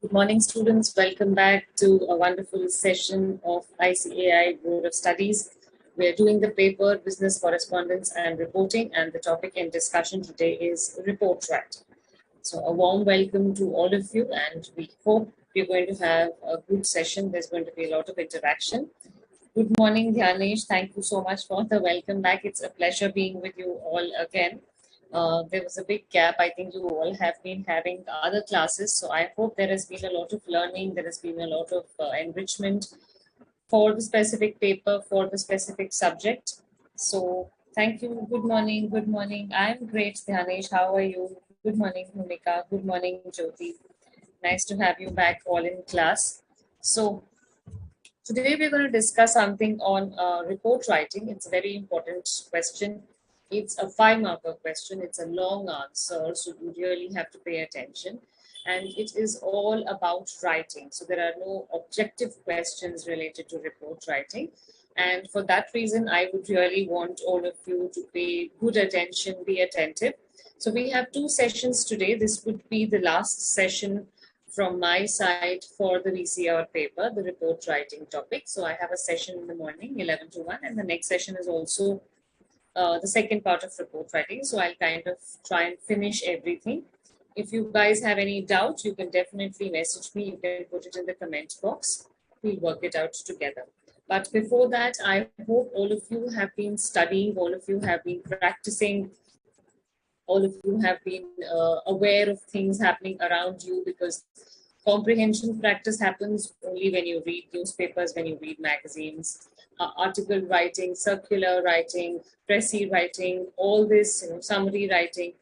Good morning, students. Welcome back to a wonderful session of ICAI Board of Studies. We're doing the paper Business Correspondence and Reporting, and the topic in discussion today is report writing. So a warm welcome to all of you, and we hope we're going to have a good session. There's going to be a lot of interaction. Good morning, Dhyanesh. Thank you so much for the welcome back. It's a pleasure being with you all again. There was a big gap. I think you all have been having other classes. So I hope there has been a lot of learning. There has been a lot of enrichment for the specific paper, for the specific subject. So thank you. Good morning. Good morning. I'm great, Dhyanesh. How are you? Good morning, Bhumika. Good morning, Jyoti. Nice to have you back all in class. So today we're going to discuss something on report writing. It's a very important question. It's a 5-marker question. It's a long answer, so you really have to pay attention. And it is all about writing. So there are no objective questions related to report writing. And for that reason, I would really want all of you to pay good attention, be attentive. So we have 2 sessions today. This would be the last session from my side for the BCR paper, the report writing topic. So I have a session in the morning, 11 to 1, and the next session is also the second part of report writing. So I'll kind of try and finish everything. If you guys have any doubt, you can definitely message me. You can put it in the comment box. We'll work it out together. But before that, I hope all of you have been studying, all of you have been practicing, all of you have been aware of things happening around you, because comprehension practice happens only when you read newspapers, when you read magazines, article writing, circular writing, pressy writing, all this, summary writing.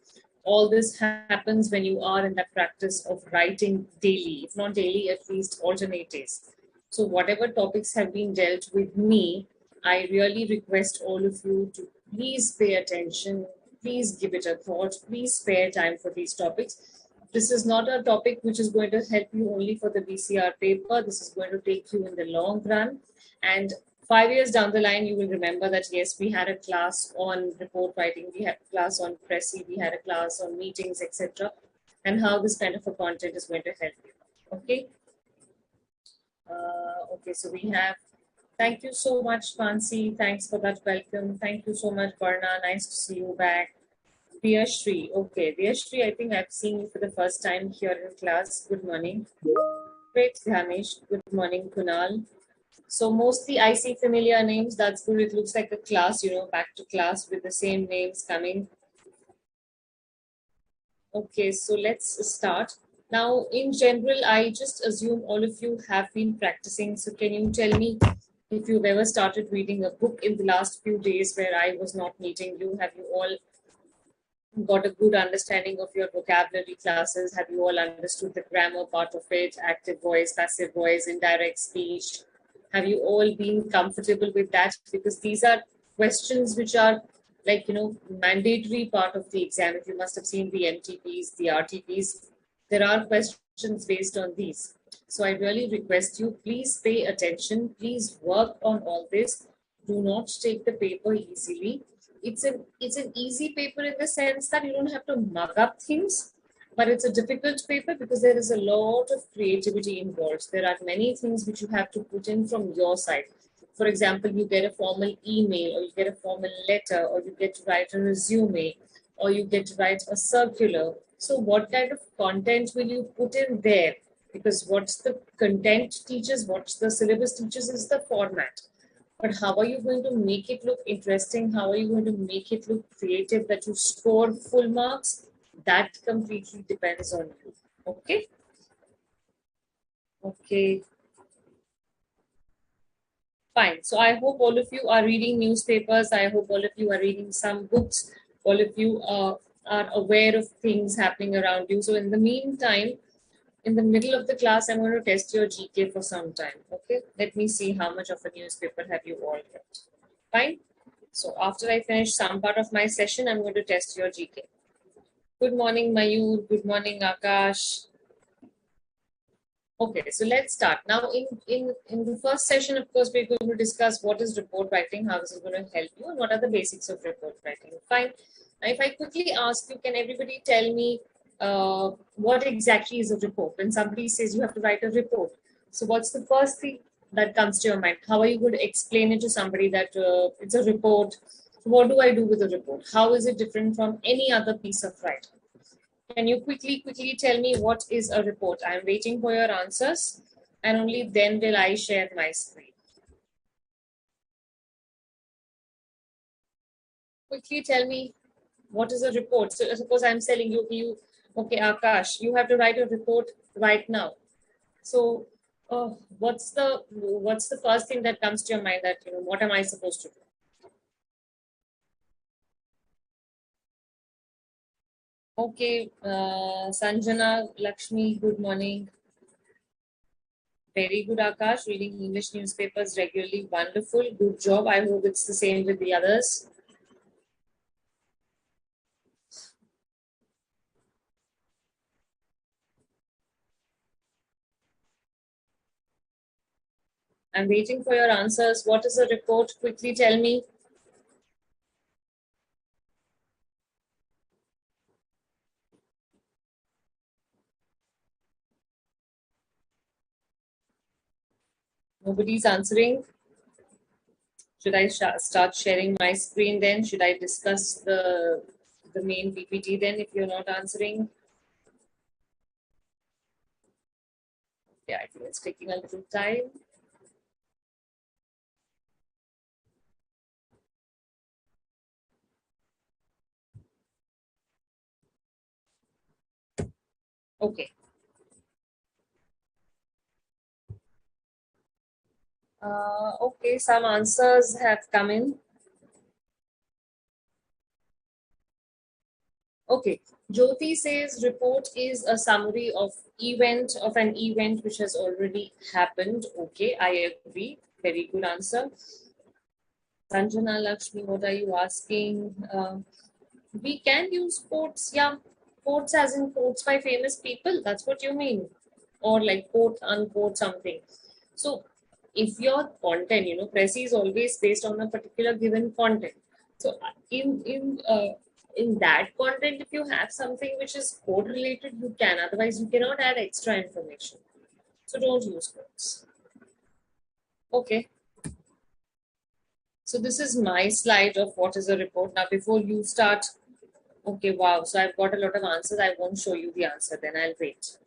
All this happens when you are in the practice of writing daily, if not daily, at least alternate days. So whatever topics have been dealt with me, I really request all of you to please pay attention, please give it a thought, please spare time for these topics. This is not a topic which is going to help you only for the BCR paper. This is going to take you in the long run. And 5 years down the line, you will remember that, yes, we had a class on report writing, we had a class on pressy, we had a class on meetings, etc. And how this kind of a content is going to help you. Okay. Okay, so we have, thank you so much, Fancy. Thanks for that welcome. Thank you so much, Barna. Nice to see you back. Deashri. Okay, Deashri, I think I've seen you for the first time here in class. Good morning. Great, Dhanish. Good morning, Kunal. So mostly I see familiar names. That's good. It looks like a class, back to class with the same names coming. Okay, so let's start. Now, in general, I just assume all of you have been practicing. So can you tell me if you've ever started reading a book in the last few days where I was not meeting you? Have you all got a good understanding of your vocabulary classes? Have you all understood the grammar part of it, active voice, passive voice, indirect speech? Have you all been comfortable with that? Because these are questions which are like, mandatory part of the exam. If you must have seen the MTPs, the RTPs, there are questions based on these. So I really request you, please pay attention, please work on all this. Do not take the paper easily. It's an easy paper in the sense that you don't have to mug up things, but it's a difficult paper because there is a lot of creativity involved. There are many things which you have to put in from your side. For example, you get a formal email, or you get a formal letter, or you get to write a resume, or you get to write a circular. So what kind of content will you put in there? Because what's the content teaches, what's the syllabus teaches is the format. But how are you going to make it look interesting? How are you going to make it look creative that you score full marks? That completely depends on you. Okay? Okay. Fine. So I hope all of you are reading newspapers. I hope all of you are reading some books. All of you are aware of things happening around you. So in the meantime, in the middle of the class, I'm going to test your GK for some time. Okay, let me see how much of a newspaper have you all read. Fine. So after I finish some part of my session, I'm going to test your GK. Good morning, Mayur. Good morning, Akash. Okay, so let's start. Now, in the first session, of course, we're going to discuss what is report writing, how this is going to help you, and what are the basics of report writing. Fine. Now, if I quickly ask you, can everybody tell me what exactly is a report? When somebody says you have to write a report, so what's the first thing that comes to your mind? How are you going to explain it to somebody that it's a report? What do I do with a report? How is it different from any other piece of writing? Can you quickly tell me what is a report? I'm waiting for your answers, and only then will I share my screen. Quickly tell me what is a report. So suppose I'm telling you, okay, Akash, you have to write a report right now. So, what's the first thing that comes to your mind that what am I supposed to do? Okay, Sanjana, Lakshmi, good morning. Very good, Akash. Reading English newspapers regularly, wonderful, good job. I hope it's the same with the others. I'm waiting for your answers. What is a report? Quickly tell me. Nobody's answering. Should I start sharing my screen then? Should I discuss the main PPT then if you're not answering? Yeah, I think it's taking a little time. Okay. Okay, some answers have come in. Okay. Jyoti says report is a summary of an event which has already happened. Okay, I agree. Very good answer. Sanjana Lakshmi, what are you asking? We can use quotes, yeah. Quotes as in quotes by famous people. That's what you mean. Or like quote unquote something. So if your content, Prezi is always based on a particular given content. So in that content, if you have something which is code related, you can. Otherwise, you cannot add extra information. So don't use quotes. Okay. So this is my slide of what is a report. Now, before you start, okay, wow. So I've got a lot of answers. I won't show you the answer. Then I'll wait.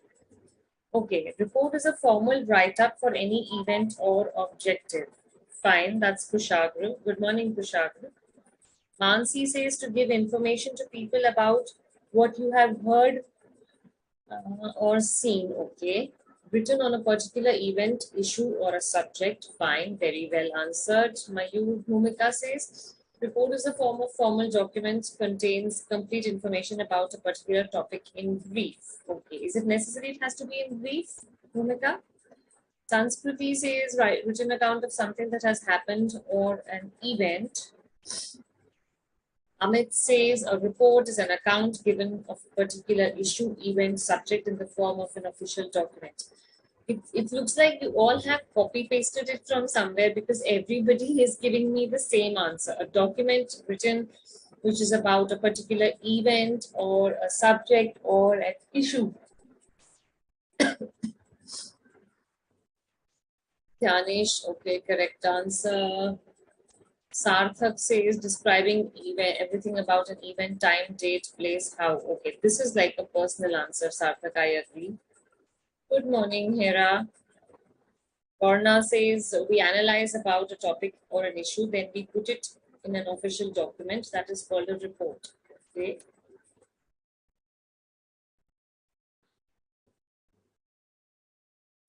Okay, report is a formal write-up for any event or objective. Fine, that's Kushagra. Good morning, Kushagra. Mansi says to give information to people about what you have heard or seen. Okay. Written on a particular event, issue, or a subject. Fine, very well answered. Mayur Bhumika says report is a form of formal document, contains complete information about a particular topic in brief. Okay. Is it necessary it has to be in brief, Bhumika? Sanskriti says written account of something that has happened or an event. Amit says a report is an account given of a particular issue, event, subject in the form of an official document. It looks like you all have copy pasted it from somewhere because everybody is giving me the same answer. A document written which is about a particular event or a subject or an issue. Dhyanesh, okay, correct answer. Sarthak says describing event, everything about an event, time, date, place, how. Okay, this is like a personal answer, Sarthak, I agree. Good morning, Hera. Varna says we analyze about a topic or an issue, then we put it in an official document that is called a report. Okay.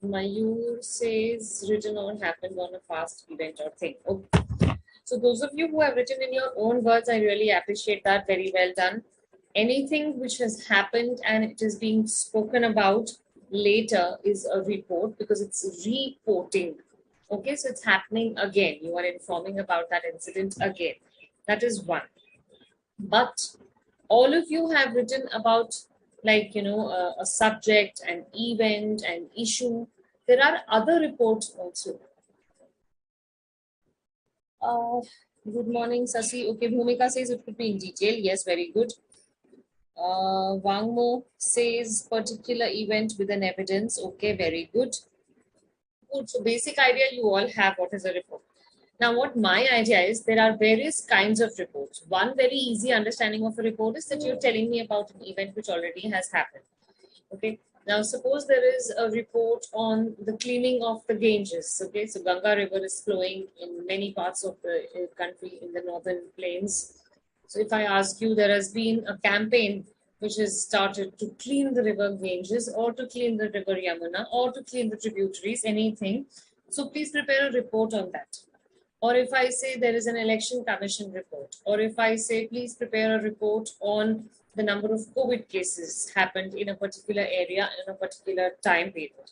Mayur says written or happened on a past event or thing. Okay. So those of you who have written in your own words, I really appreciate that. Very well done. Anything which has happened and it is being spoken about later is a report because it's reporting. Okay, so it's happening again. You are informing about that incident again. That is one. But all of you have written about a subject, an event, an issue. There are other reports also. Uh, Good morning, Sasi. Okay, Bhumika says it could be in detail. Yes, very good. Wangmo says particular event with an evidence. Okay, very good. Good. So basic idea you all have what is a report. Now what my idea is, there are various kinds of reports. One very easy understanding of a report is that you're telling me about an event which already has happened. Okay. Now suppose there is a report on the cleaning of the Ganges. Okay, so Ganga River is flowing in many parts of the country in the northern plains. So if I ask you, there has been a campaign which has started to clean the river Ganges or to clean the river Yamuna or to clean the tributaries, anything. So please prepare a report on that. Or if I say there is an election commission report, or if I say please prepare a report on the number of COVID cases happened in a particular area in a particular time period,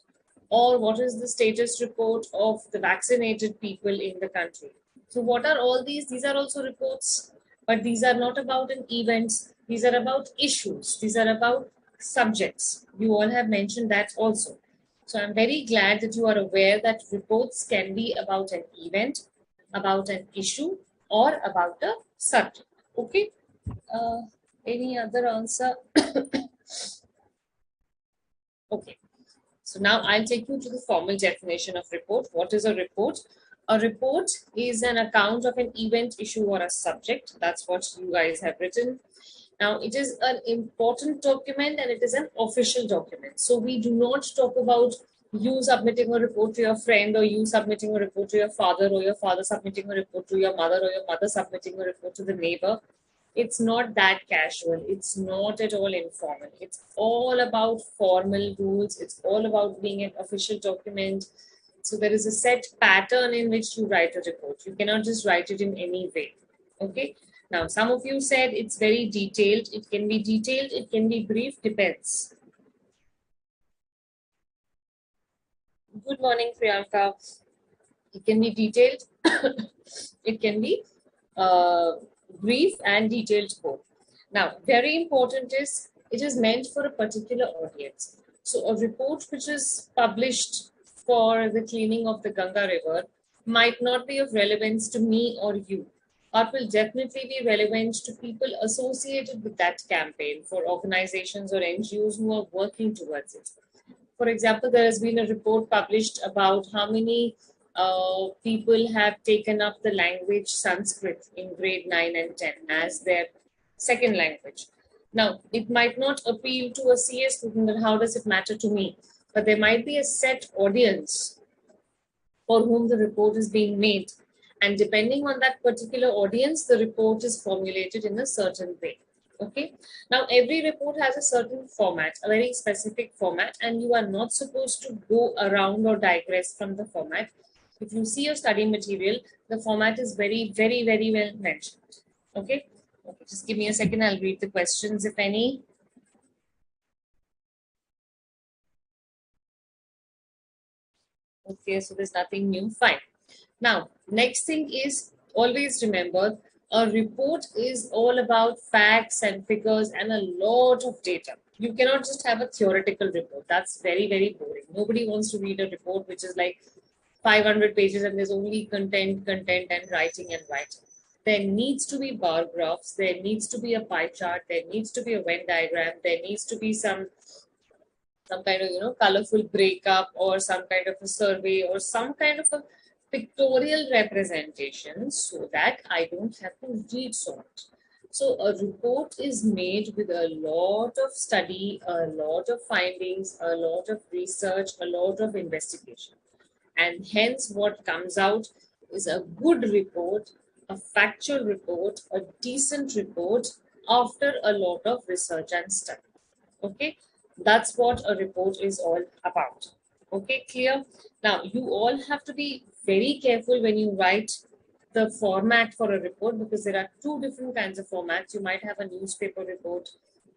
or what is the status report of the vaccinated people in the country. So what are all these? These are also reports, but these are not about an events. These are about issues. These are about subjects. You all have mentioned that also. So I'm very glad that you are aware that reports can be about an event, about an issue, or about a subject. Okay. Uh, any other answer? Okay. So now I'll take you to the formal definition of report. What is a report? A report is an account of an event, issue, or a subject. That's what you guys have written. Now, it is an important document and it is an official document. So we do not talk about you submitting a report to your friend, or you submitting a report to your father, or your father submitting a report to your mother, or your mother submitting a report to the neighbor. It's not that casual. It's not at all informal. It's all about formal rules. It's all about being an official document. So there is a set pattern in which you write a report. You cannot just write it in any way. Okay. Now, some of you said it's very detailed. It can be detailed. It can be brief. Depends. Good morning, Priyanka. It can be detailed. It can be brief and detailed both. Now, very important is it is meant for a particular audience. So a report which is published for the cleaning of the Ganga River might not be of relevance to me or you, or will definitely be relevant to people associated with that campaign, for organizations or NGOs who are working towards it. For example, there has been a report published about how many people have taken up the language Sanskrit in grade 9 and 10 as their second language. Now, it might not appeal to a CS student, and how does it matter to me? But there might be a set audience for whom the report is being made. And depending on that particular audience, the report is formulated in a certain way. Okay. Now, every report has a certain format, a very specific format, and you are not supposed to go around or digress from the format. If you see your study material, the format is very, very, very well mentioned. Okay. Okay. Just give me a second. I'll read the questions, if any. Okay. So there's nothing new. Fine. Now, next thing is, always remember, a report is all about facts and figures and a lot of data. You cannot just have a theoretical report. That's very, very boring. Nobody wants to read a report which is like 500 pages and there's only content, and writing and writing. There needs to be bar graphs. There needs to be a pie chart. There needs to be a Venn diagram. There needs to be some kind of colorful breakup, or some kind of a survey, or some kind of a pictorial representation, so that I don't have to read so much. So a report is made with a lot of study, a lot of findings, a lot of research, a lot of investigation. And hence what comes out is a good report, a factual report, a decent report after a lot of research and study. Okay, that's what a report is all about. Okay, clear? Now, you all have to be very careful when you write the format for a report, because there are two different kinds of formats. You might have a newspaper report,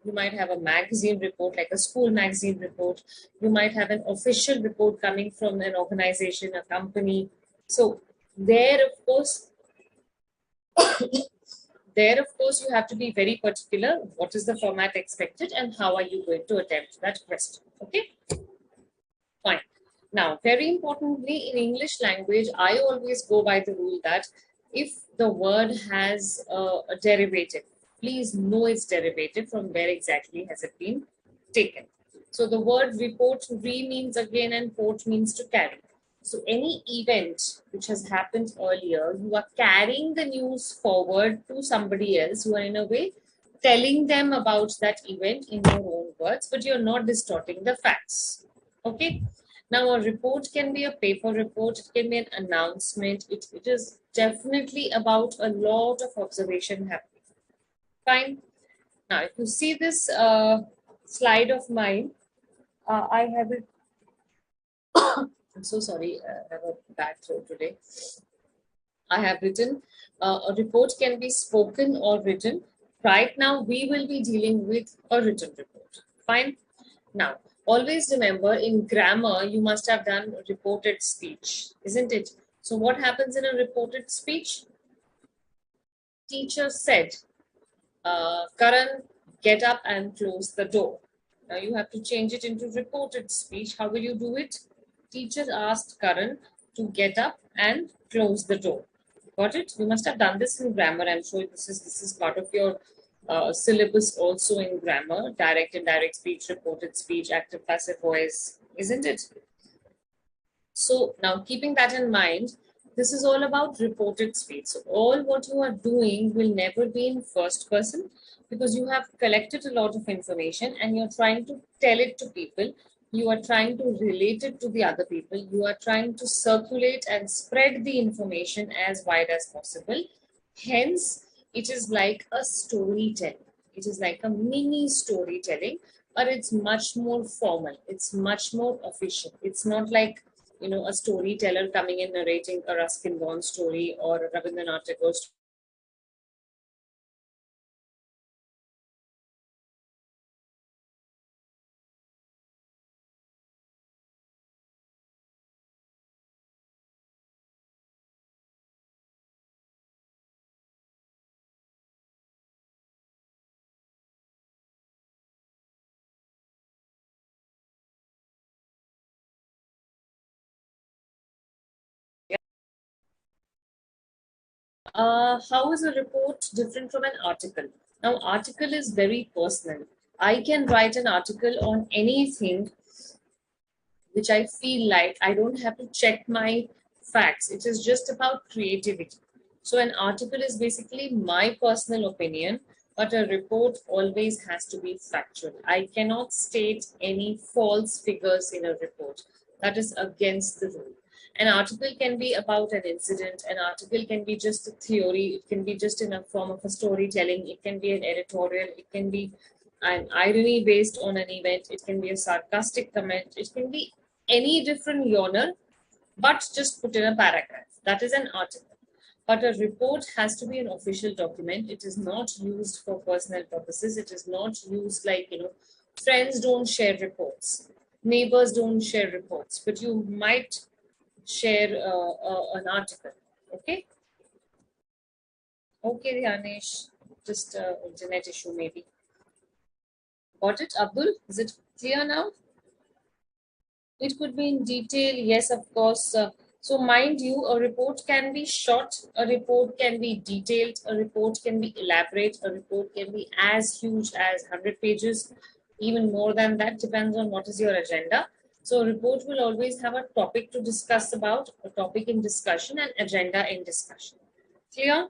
you might have a magazine report, like a school magazine report, you might have an official report coming from an organization, a company. So, there, of course, you have to be very particular. What is the format expected and how are you going to attempt that question? Okay, fine. Now, very importantly, in English language, I always go by the rule that if the word has a derivative, please know its derivative, from where exactly has it been taken. So the word report, re means again and port means to carry. So any event which has happened earlier, you are carrying the news forward to somebody else. You are in a way telling them about that event in your own words, but you're not distorting the facts. Okay. Now, a report can be a paper report, it can be an announcement. It is definitely about a lot of observation happening. Fine. Now, if you see this slide of mine, I have it. I'm so sorry, I have a bad throat today. I have written a report can be spoken or written. Right now, we will be dealing with a written report. Fine. Now, always remember in grammar, you must have done reported speech, isn't it? So, what happens in a reported speech? Teacher said, Karan, get up and close the door. Now, you have to change it into reported speech. How will you do it? Teacher asked Karan to get up and close the door. Got it? You must have done this in grammar. I'm sure this is part of your syllabus also in grammar. Direct, indirect speech, reported speech, active, passive voice, isn't it? So now keeping that in mind, this is all about reported speech. So all what you are doing will never be in first person, because you have collected a lot of information and you're trying to tell it to people. You are trying to relate it to the other people. You are trying to circulate and spread the information as wide as possible. Hence, it is like a storytelling. It is like a mini storytelling, but it's much more formal. It's much more official. It's not like, you know, a storyteller coming in narrating a Ruskin Bond story or a Rabindranath Tagore story. How is a report different from an article? Now, article is very personal. I can write an article on anything which I feel like. I don't have to check my facts. It is just about creativity. So, an article is basically my personal opinion, but a report always has to be factual. I cannot state any false figures in a report. That is against the rule. An article can be about an incident, an article can be just a theory, it can be just in a form of a storytelling, it can be an editorial, it can be an irony based on an event, it can be a sarcastic comment, it can be any different genre, but just put in a paragraph. That is an article. But a report has to be an official document. It is not used for personal purposes. It is not used like, you know, friends don't share reports, neighbors don't share reports, but you might share an article. Okay. Okay, Dhanesh. Just internet issue maybe. Got it, Abdul? Is it clear now? It could be in detail, yes, of course. So, mind you, a report can be short, a report can be detailed, a report can be elaborate, a report can be as huge as 100 pages, even more than that, depends on what is your agenda. So, a report will always have a topic to discuss about, a topic in discussion, and agenda in discussion. Clear?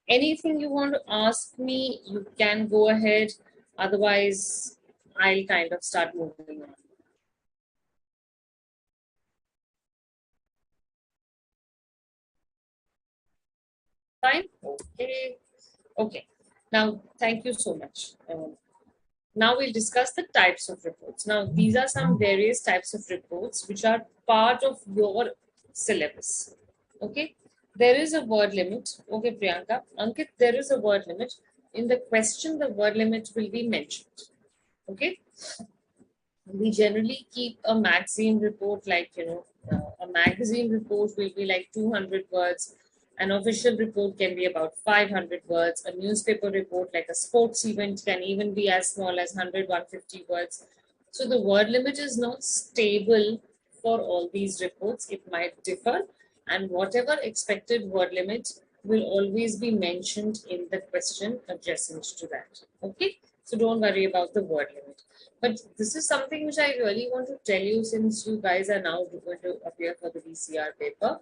Anything you want to ask me, you can go ahead. Otherwise, I'll kind of start moving on. Fine? Okay. Okay. Now, thank you so much. Now we'll discuss the types of reports. Now, these are some various types of reports which are part of your syllabus. Okay. There is a word limit. Okay, Priyanka. Ankit, there is a word limit. In the question, the word limit will be mentioned. Okay. We generally keep a magazine report like, you know, a magazine report will be like 200 words. An official report can be about 500 words. A newspaper report like a sports event can even be as small as 100, 150 words. So the word limit is not stable for all these reports. It might differ, and whatever expected word limit will always be mentioned in the question adjacent to that. Okay, so don't worry about the word limit. But this is something which I really want to tell you, since you guys are now going to appear for the BCR paper.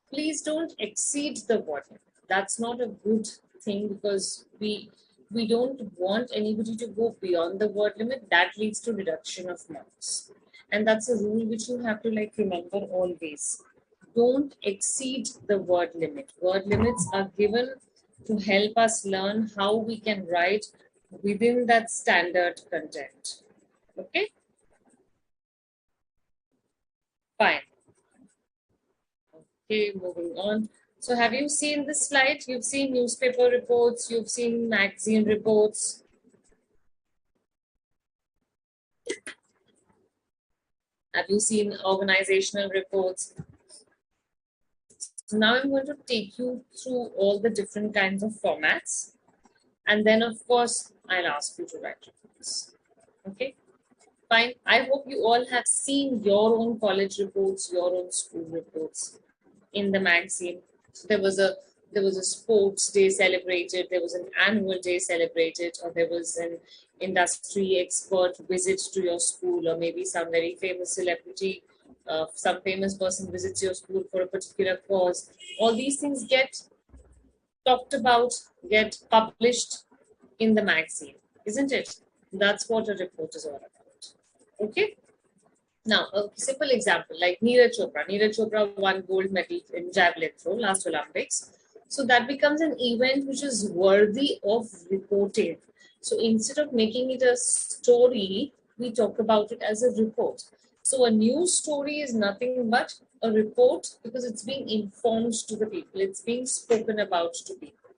Please don't exceed the word limit. That's not a good thing, because we don't want anybody to go beyond the word limit. That leads to reduction of marks, and that's a rule which you have to like remember always. Don't exceed the word limit. Word limits are given to help us learn how we can write within that standard content. Okay, fine. Okay, moving on. So have you seen this slide? You've seen newspaper reports, you've seen magazine reports. Have you seen organizational reports? So now I'm going to take you through all the different kinds of formats. And then of course, I'll ask you to write reports. Okay, fine. I hope you all have seen your own college reports, your own school reports in the magazine. So there was a sports day celebrated, there was an annual day celebrated, or there was an industry expert visit to your school, or maybe some very famous celebrity, some famous person visits your school for a particular cause. All these things get talked about, get published in the magazine, isn't it? That's what a report is all about. Okay. Now, a simple example like Neeraj Chopra. Neeraj Chopra won gold medal in javelin throw last Olympics. So that becomes an event which is worthy of reporting. So instead of making it a story, we talk about it as a report. So a news story is nothing but a report, because it's being informed to the people. It's being spoken about to people.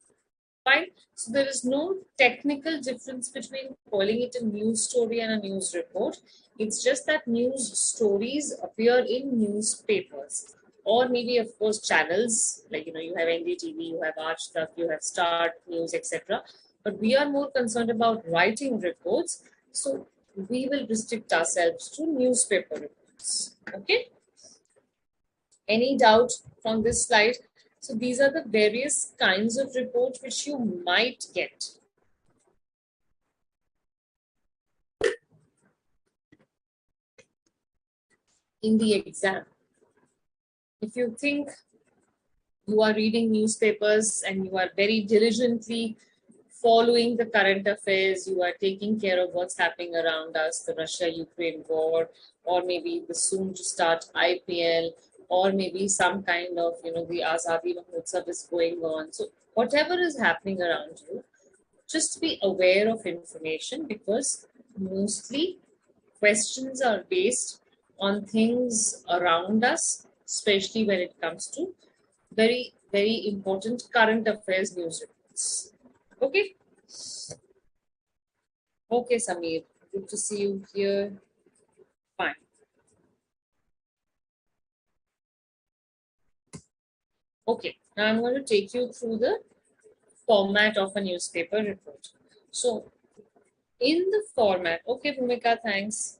Fine. So there is no technical difference between calling it a news story and a news report. It's just that news stories appear in newspapers, or maybe of course channels like you have NDTV, you have Aaj Tak, you have Start News, etc. But we are more concerned about writing reports, so we will restrict ourselves to newspaper reports. Okay. Any doubt from this slide? So these are the various kinds of reports which you might get in the exam. If you think you are reading newspapers and you are very diligently following the current affairs, you are taking care of what's happening around us, the Russia-Ukraine war, or maybe the soon to start IPL, or maybe some kind of, the Azadi Mahotsav is going on. So whatever is happening around you, just be aware of information, because mostly questions are based on things around us, especially when it comes to very, very important current affairs news reports. Okay. Okay, Samir. Good to see you here. Fine. Okay. Now I'm going to take you through the format of a newspaper report. So, in the format, okay, Bhumika, thanks.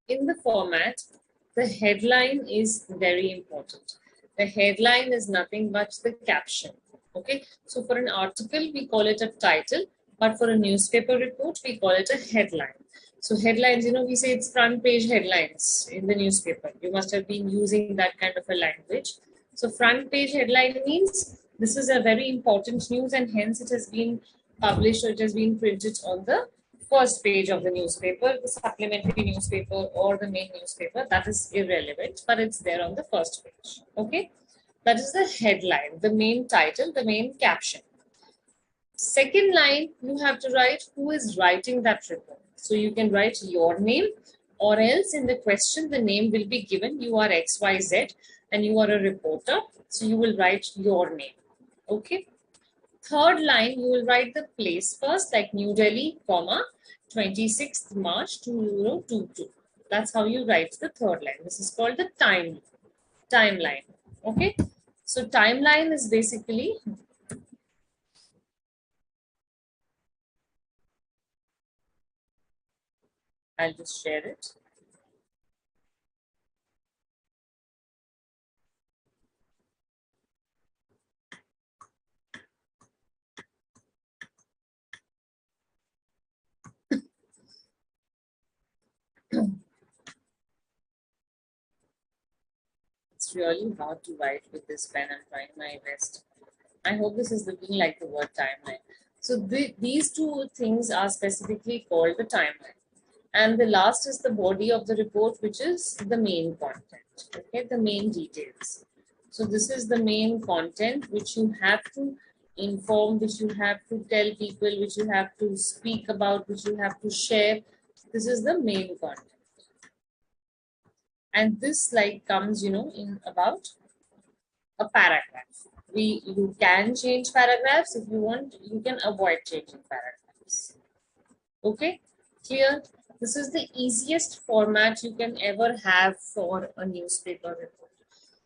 In the format, the headline is very important. The headline is nothing but the caption. Okay, so for an article, we call it a title, but for a newspaper report, we call it a headline. So headlines, we say it's front page headlines in the newspaper. You must have been using that kind of a language. So front page headline means this is a very important news, and hence it has been published, or it has been printed on the first page of the newspaper. The supplementary newspaper or the main newspaper, that is irrelevant, but it's there on the first page. Okay, that is the headline, the main title, the main caption. Second line, you have to write who is writing that report. So you can write your name, or else in the question the name will be given. You are XYZ and you are a reporter, so you will write your name. Okay. Third line, you will write the place first, like New Delhi, comma, 26th March 2022. That's how you write the third line. This is called the timeline. Okay. So timeline is basically, I'll just share it. it's really hard to write with this pen. I'm trying my best. I hope this is looking like the word timeline. So these two things are specifically called the timeline. And the last is the body of the report, which is the main content, okay, the main details. So this is the main content which you have to inform, which you have to tell people, which you have to speak about, which you have to share. This is the main content. And this like comes, in about a paragraph. You can change paragraphs if you want, you can avoid changing paragraphs. Okay, clear? This is the easiest format you can ever have for a newspaper report.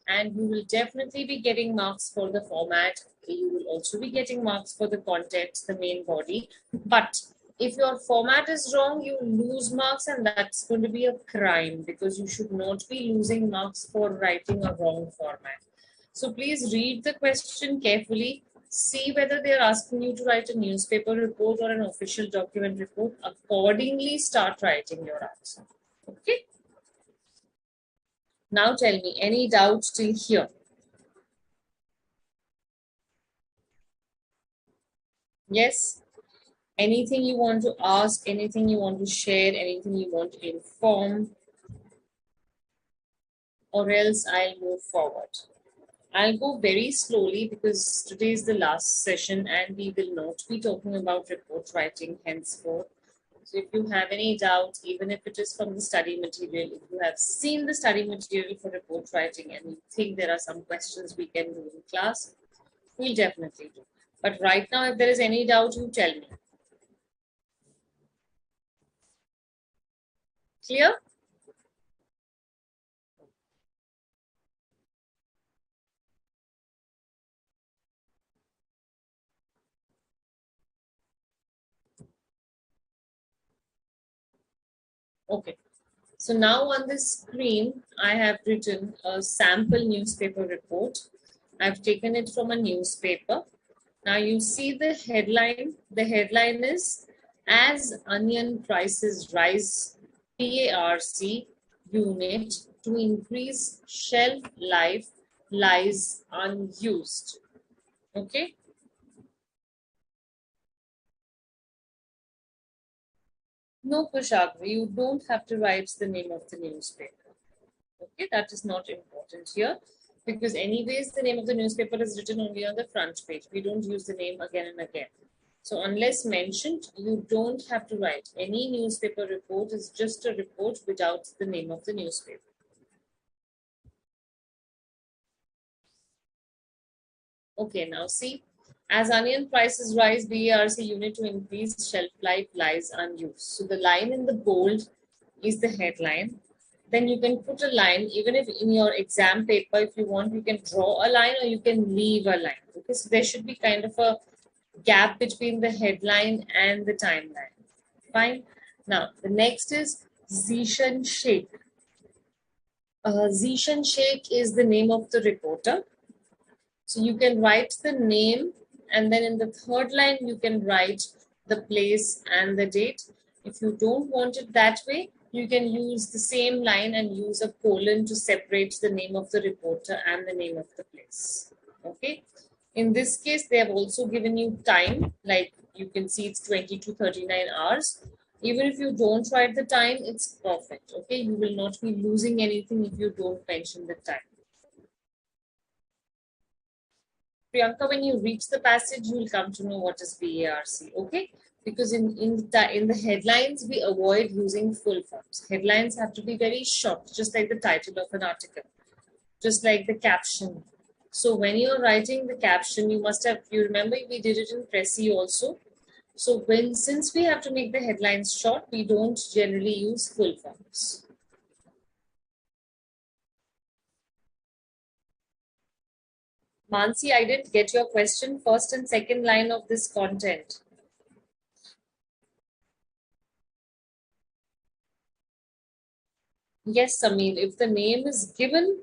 And you will definitely be getting marks for the format. You will also be getting marks for the content, the main body. But if your format is wrong, you lose marks, and that's going to be a crime because you should not be losing marks for writing a wrong format. So please read the question carefully. See whether they are asking you to write a newspaper report or an official document report. Accordingly, start writing your answer. Okay. Now tell me, any doubts till here? Yes? Anything you want to ask, anything you want to share, anything you want to inform, or else I'll move forward. I'll go very slowly because today is the last session and we will not be talking about report writing henceforth. So if you have any doubt, even if it is from the study material, if you have seen the study material for report writing and you think there are some questions we can do in class, we'll definitely do. But right now, if there is any doubt, you tell me. Clear? Okay. So now on this screen, I have written a sample newspaper report. I've taken it from a newspaper. Now you see the headline. The headline is, as onion prices rise, BARC unit to increase shelf life lies unused. Okay. No, Kushagra, you don't have to write the name of the newspaper. Okay, that is not important here because anyways the name of the newspaper is written only on the front page. We don't use the name again and again. So unless mentioned, you don't have to write. Any newspaper report is just a report without the name of the newspaper. Okay, now see, as onion prices rise, BARC unit to increase shelf life lies unused. So the line in the bold is the headline. Then you can put a line, even if in your exam paper, if you want, you can draw a line or you can leave a line. Okay, so there should be kind of a gap between the headline and the timeline. Fine. Now, the next is Zishan Sheikh. Zishan Sheikh is the name of the reporter. So you can write the name, and then in the third line, you can write the place and the date. If you don't want it that way, you can use the same line and use a colon to separate the name of the reporter and the name of the place. Okay. In this case, they have also given you time, like you can see it's 20 to 39 hours. Even if you don't write the time, it's perfect. Okay. You will not be losing anything if you don't mention the time. Priyanka, when you reach the passage, you will come to know what is BARC, okay? Because in the headlines, we avoid using full forms. Headlines have to be very short, just like the title of an article, just like the caption. So when you're writing the caption, you remember we did it in Pressy also. So since we have to make the headlines short, we don't generally use full forms. Mansi, I didn't get your question. First and second line of this content. Yes, Samir, if the name is given,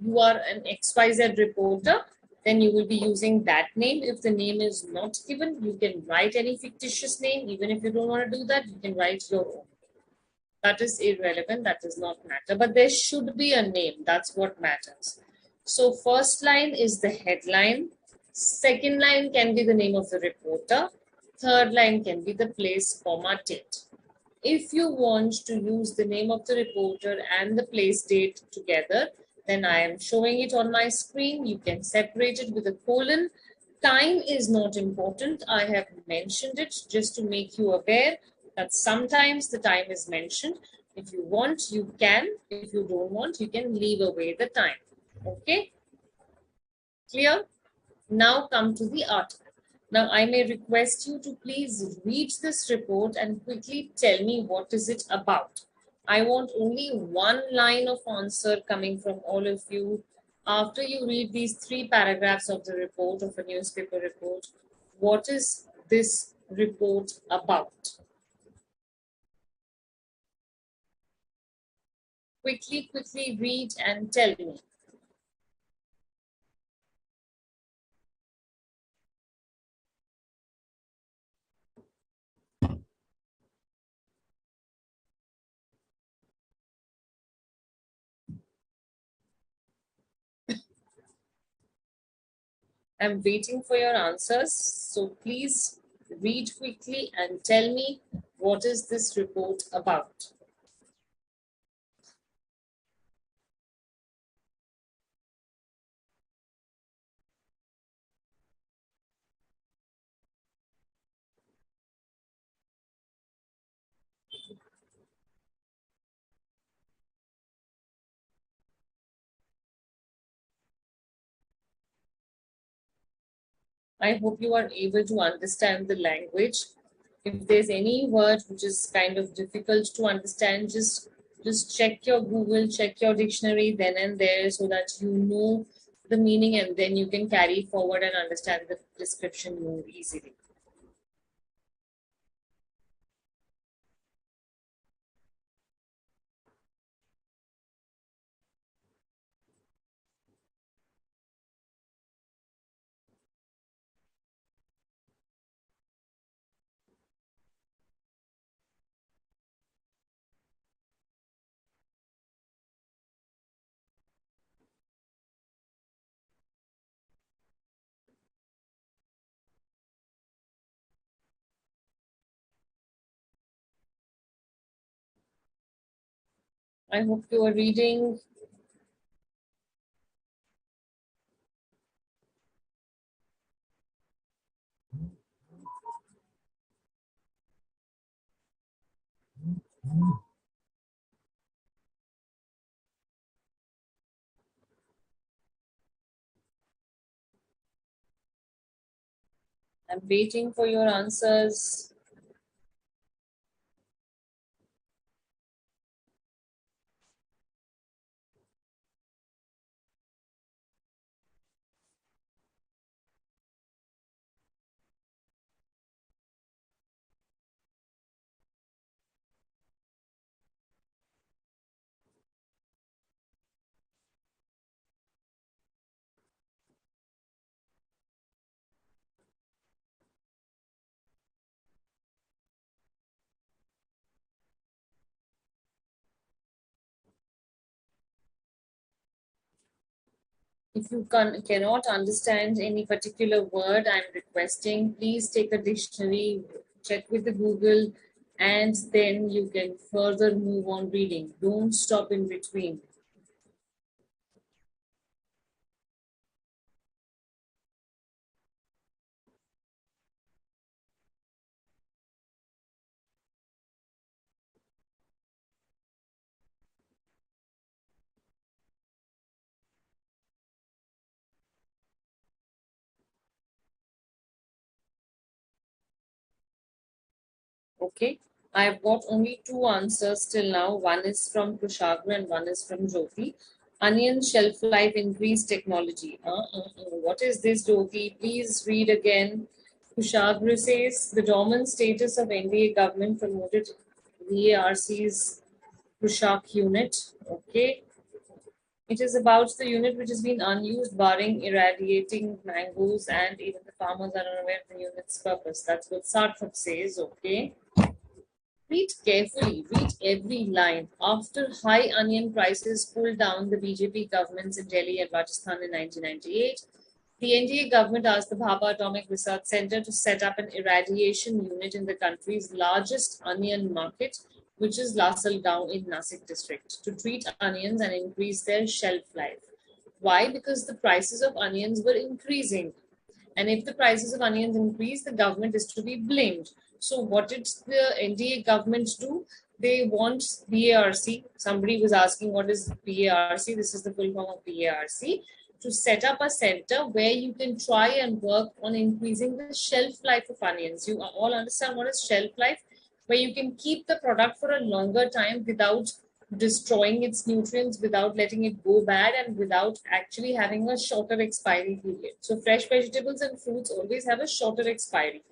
you are an XYZ reporter, then you will be using that name. If the name is not given, you can write any fictitious name. Even if you don't want to do that, you can write your own. That is irrelevant, that does not matter. But there should be a name, that's what matters. So first line is the headline. Second line can be the name of the reporter. Third line can be the place, comma, date. If you want to use the name of the reporter and the place date together, then I am showing it on my screen. You can separate it with a colon. Time is not important. I have mentioned it just to make you aware that sometimes the time is mentioned. If you want, you can. If you don't want, you can leave away the time. Okay? Clear? Now come to the article. Now I may request you to please read this report and quickly tell me what is it about. I want only one line of answer coming from all of you after you read these 3 paragraphs of the report, of a newspaper report. What is this report about? Quickly read and tell me. I'm waiting for your answers. So please read quickly and tell me what is this report about. I hope you are able to understand the language. If there's any word which is kind of difficult to understand, just check your Google, check your dictionary then and there so that you know the meaning and then you can carry forward and understand the description more easily. I hope you are reading. I'm waiting for your answers. If you cannot understand any particular word, I'm requesting, please take a dictionary, check with the Google, and then you can further move on reading. Don't stop in between. Okay, I have got only 2 answers till now. One is from Kushagra and one is from Jyoti. Onion shelf life increased technology. What is this, Jyoti? Please read again. Kushagra says the dormant status of NDA government promoted VARC's Kushak unit. Okay. It is about the unit which has been unused, barring irradiating mangoes, and even the farmers are unaware of the unit's purpose. That's what Sarthak says. Okay. Read carefully, read every line. After high onion prices pulled down the BJP governments in Delhi and Rajasthan in 1998, the NDA government asked the Bhabha Atomic Research Center to set up an irradiation unit in the country's largest onion market, which is Lasalgaon in Nasik district, to treat onions and increase their shelf life. Why? Because the prices of onions were increasing. And if the prices of onions increase, the government is to be blamed. So what did the NDA government do? They want BARC. Somebody was asking what is BARC. This is the full form of BARC. To set up a center where you can try and work on increasing the shelf life of onions. You all understand what is shelf life? Where you can keep the product for a longer time without destroying its nutrients, without letting it go bad, and without actually having a shorter expiry period. So fresh vegetables and fruits always have a shorter expiry.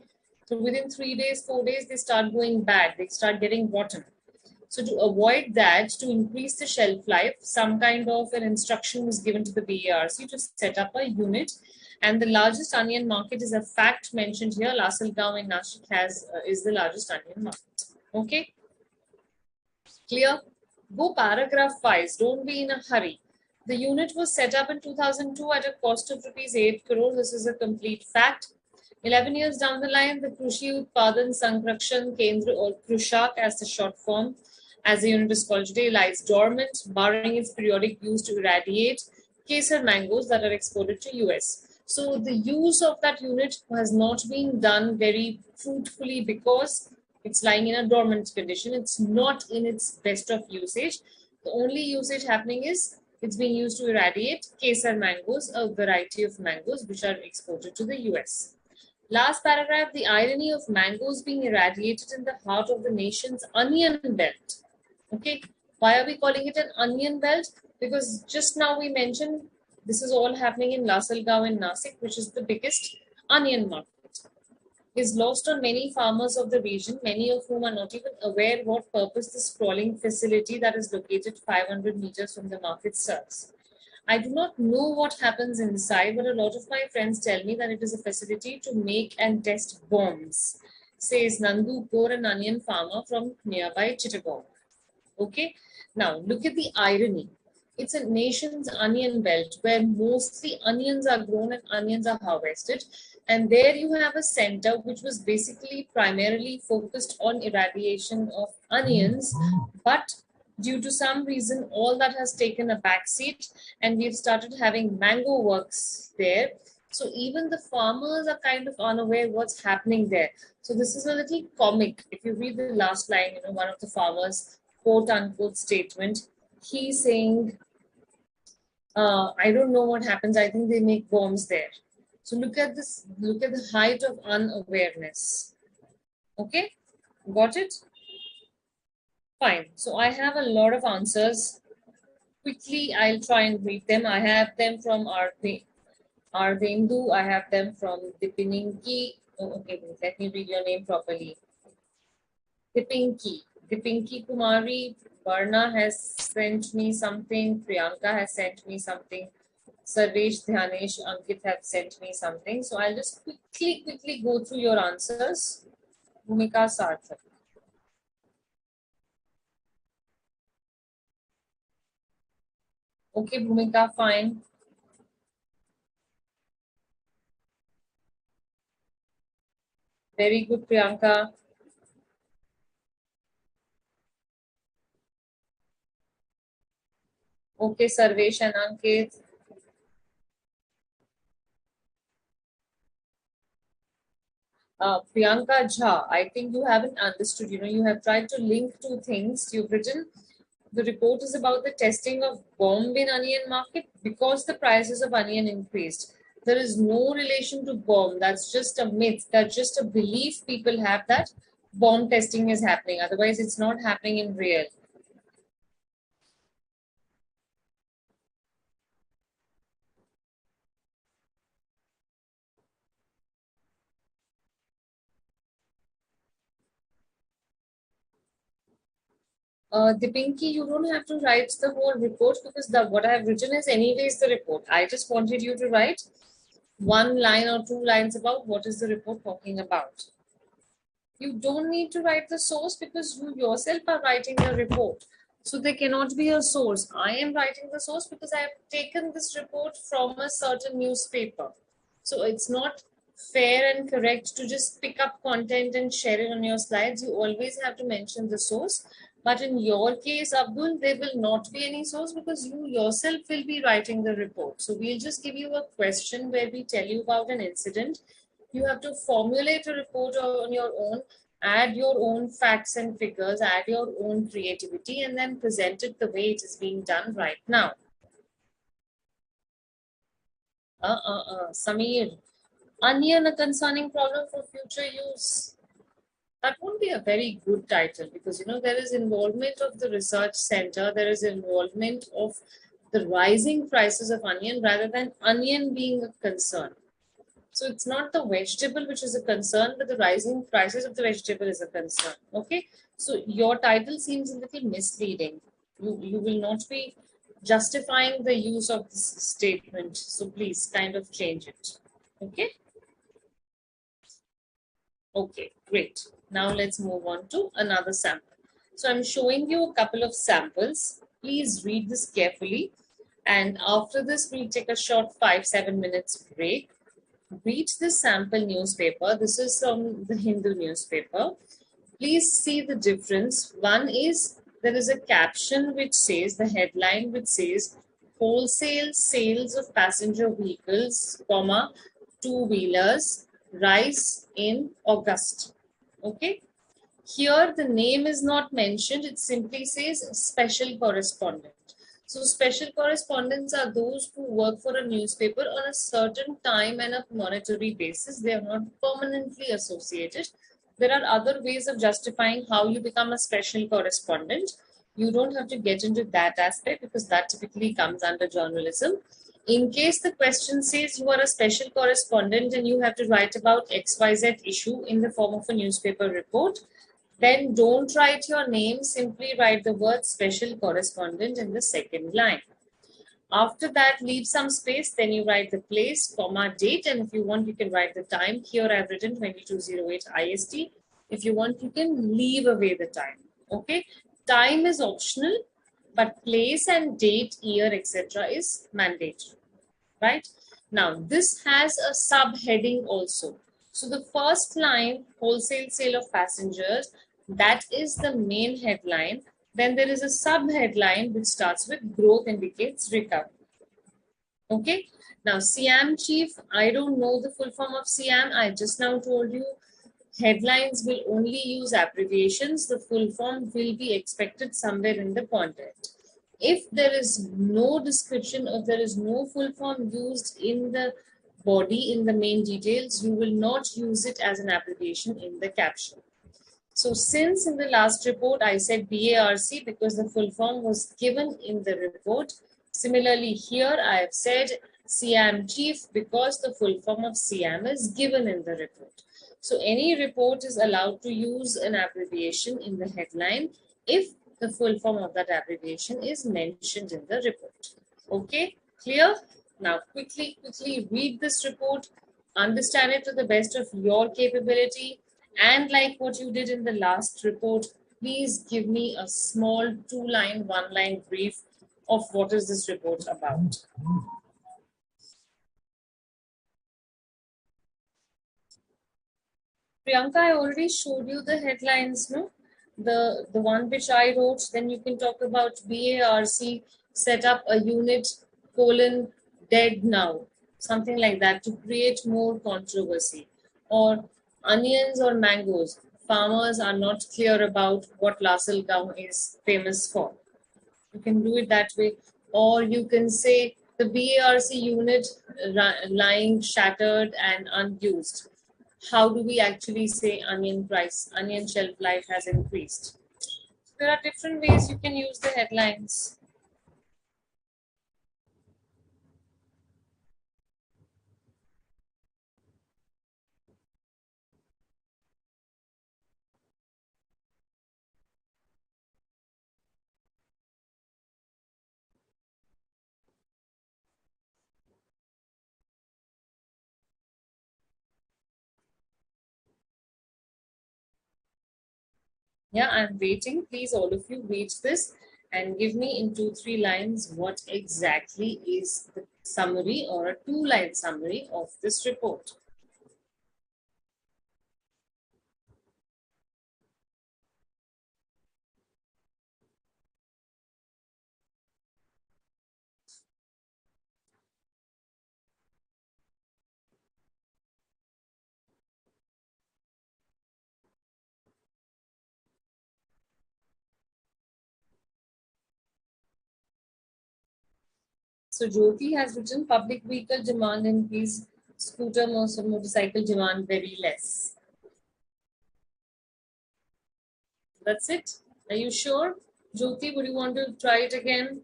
So within 3 days, 4 days, they start going bad. They start getting rotten. So to avoid that, to increase the shelf life, some kind of an instruction was given to the BARC to set up a unit. And the largest onion market is a fact mentioned here. Lasalgaon in Nashik is the largest onion market. Okay? Clear? Go paragraph wise. Don't be in a hurry. The unit was set up in 2002 at a cost of rupees 8 crore. This is a complete fact. 11 years down the line, the Krushi Utpadan Sanrakshan Kendra, or Krushak as the short form, as the unit is called today, lies dormant, barring its periodic use to irradiate Kesar mangoes that are exported to US. So the use of that unit has not been done very fruitfully because it's lying in a dormant condition. It's not in its best of usage. The only usage happening is it's being used to irradiate Kesar mangoes, a variety of mangoes which are exported to the US. Last paragraph, the irony of mangoes being irradiated in the heart of the nation's onion belt. Okay, why are we calling it an onion belt? Because just now we mentioned this is all happening in Lasalgaon in Nasik, which is the biggest onion market. Is lost on many farmers of the region, many of whom are not even aware what purpose the sprawling facility that is located 500 meters from the market serves. I do not know what happens inside, but a lot of my friends tell me that it is a facility to make and test bombs, says Nandu Kaur, an onion farmer from nearby Chittagong. Okay, now look at the irony. It's a nation's onion belt where mostly onions are grown and onions are harvested. And there you have a center which was basically primarily focused on irradiation of onions, but due to some reason, all that has taken a backseat and we've started having mango works there. So even the farmers are kind of unaware what's happening there. So this is a little comic. If you read the last line, one of the farmers, quote unquote statement, he's saying, I don't know what happens. I think they make bombs there. So look at this, look at the height of unawareness. Okay, got it? Fine. So I have a lot of answers. Quickly, I'll try and read them. I have them from Ardhendu. I have them from Dipininki. Oh, okay, let me read your name properly. Dipinki Kumari. Varna has sent me something. Priyanka has sent me something. Sarvesh, Dhyanesh, Ankit have sent me something. So I'll just quickly go through your answers. Bhumika Sarthak. Okay, Bhumika, fine. Very good, Priyanka. Okay, Sarvesh and Ankit. Priyanka Jha, I think you haven't understood. You have tried to link two things. You've written the report is about the testing of bomb in onion market because the prices of onion increased. There is no relation to bomb. That's just a myth. That's just a belief people have that bomb testing is happening. Otherwise, it's not happening in real. Dipinki, you don't have to write the whole report because what I have written is anyways the report. I just wanted you to write one line or two lines about what is the report talking about. You don't need to write the source because you yourself are writing the report. So there cannot be a source. I am writing the source because I have taken this report from a certain newspaper. So it's not fair and correct to just pick up content and share it on your slides. You always have to mention the source. But in your case, Abdul, there will not be any source because you yourself will be writing the report. So we'll just give you a question where we tell you about an incident. You have to formulate a report on your own, add your own facts and figures, add your own creativity, and then present it the way it is being done right now. Sameer, onion, a concerning problem for future use. That won't be a very good title because there is involvement of the research center, there is involvement of the rising prices of onion rather than onion being a concern. So it's not the vegetable which is a concern, but the rising prices of the vegetable is a concern. Okay. So your title seems a little misleading. You will not be justifying the use of this statement. So please kind of change it. Okay. Okay, great. Now let's move on to another sample. So I'm showing you a couple of samples. Please read this carefully. And after this, we'll take a short 5-7 minutes break. Read the sample newspaper. This is from the Hindu newspaper. Please see the difference. One is there is a caption which says, the headline which says, wholesale sales of passenger vehicles, comma, two-wheelers rise in August. Okay. Here the name is not mentioned. It simply says special correspondent. So special correspondents are those who work for a newspaper on a certain time and a monetary basis. They are not permanently associated. There are other ways of justifying how you become a special correspondent. You don't have to get into that aspect because that typically comes under journalism. In case the question says you are a special correspondent and you have to write about XYZ issue in the form of a newspaper report, then don't write your name, simply write the word special correspondent in the second line. After that, leave some space, then you write the place, comma, date, and if you want, you can write the time. Here I've written 2208 IST. If you want, you can leave away the time. Okay, time is optional, but place and date, year, etc. is mandatory. Right? Now, this has a subheading also. So the first line, wholesale sale of passengers, that is the main headline. Then there is a subheadline which starts with growth indicates recovery. Okay. Now, Siam chief, I don't know the full form of Siam. I just now told you headlines will only use abbreviations. The full form will be expected somewhere in the content. If there is no description or there is no full form used in the body, in the main details, you will not use it as an abbreviation in the caption. So since in the last report I said BARC because the full form was given in the report, similarly here I have said CIAM chief because the full form of CIAM is given in the report. So any report is allowed to use an abbreviation in the headline if the full form of that abbreviation is mentioned in the report. Okay, clear? Now quickly read this report, understand it to the best of your capability, and like what you did in the last report, please give me a small 2-line, 1-line brief of what is this report about. Priyanka, I already showed you the headlines, no? The one which I wrote, then you can talk about BARC set up a unit, colon, dead now, something like that to create more controversy. Or onions or mangoes, farmers are not clear about what Lasalgaon is famous for. You can do it that way. Or you can say the BARC unit lying shattered and unused. How do we actually say onion shelf life has increased? There are different ways you can use the headlines. Yeah, I'm waiting. Please, all of you, read this and give me in 2, 3 lines what exactly is the summary or a 2-line summary of this report. So Jyoti has written public vehicle demand increase, scooter motorcycle demand very less. That's it. Are you sure? Jyoti, would you want to try it again?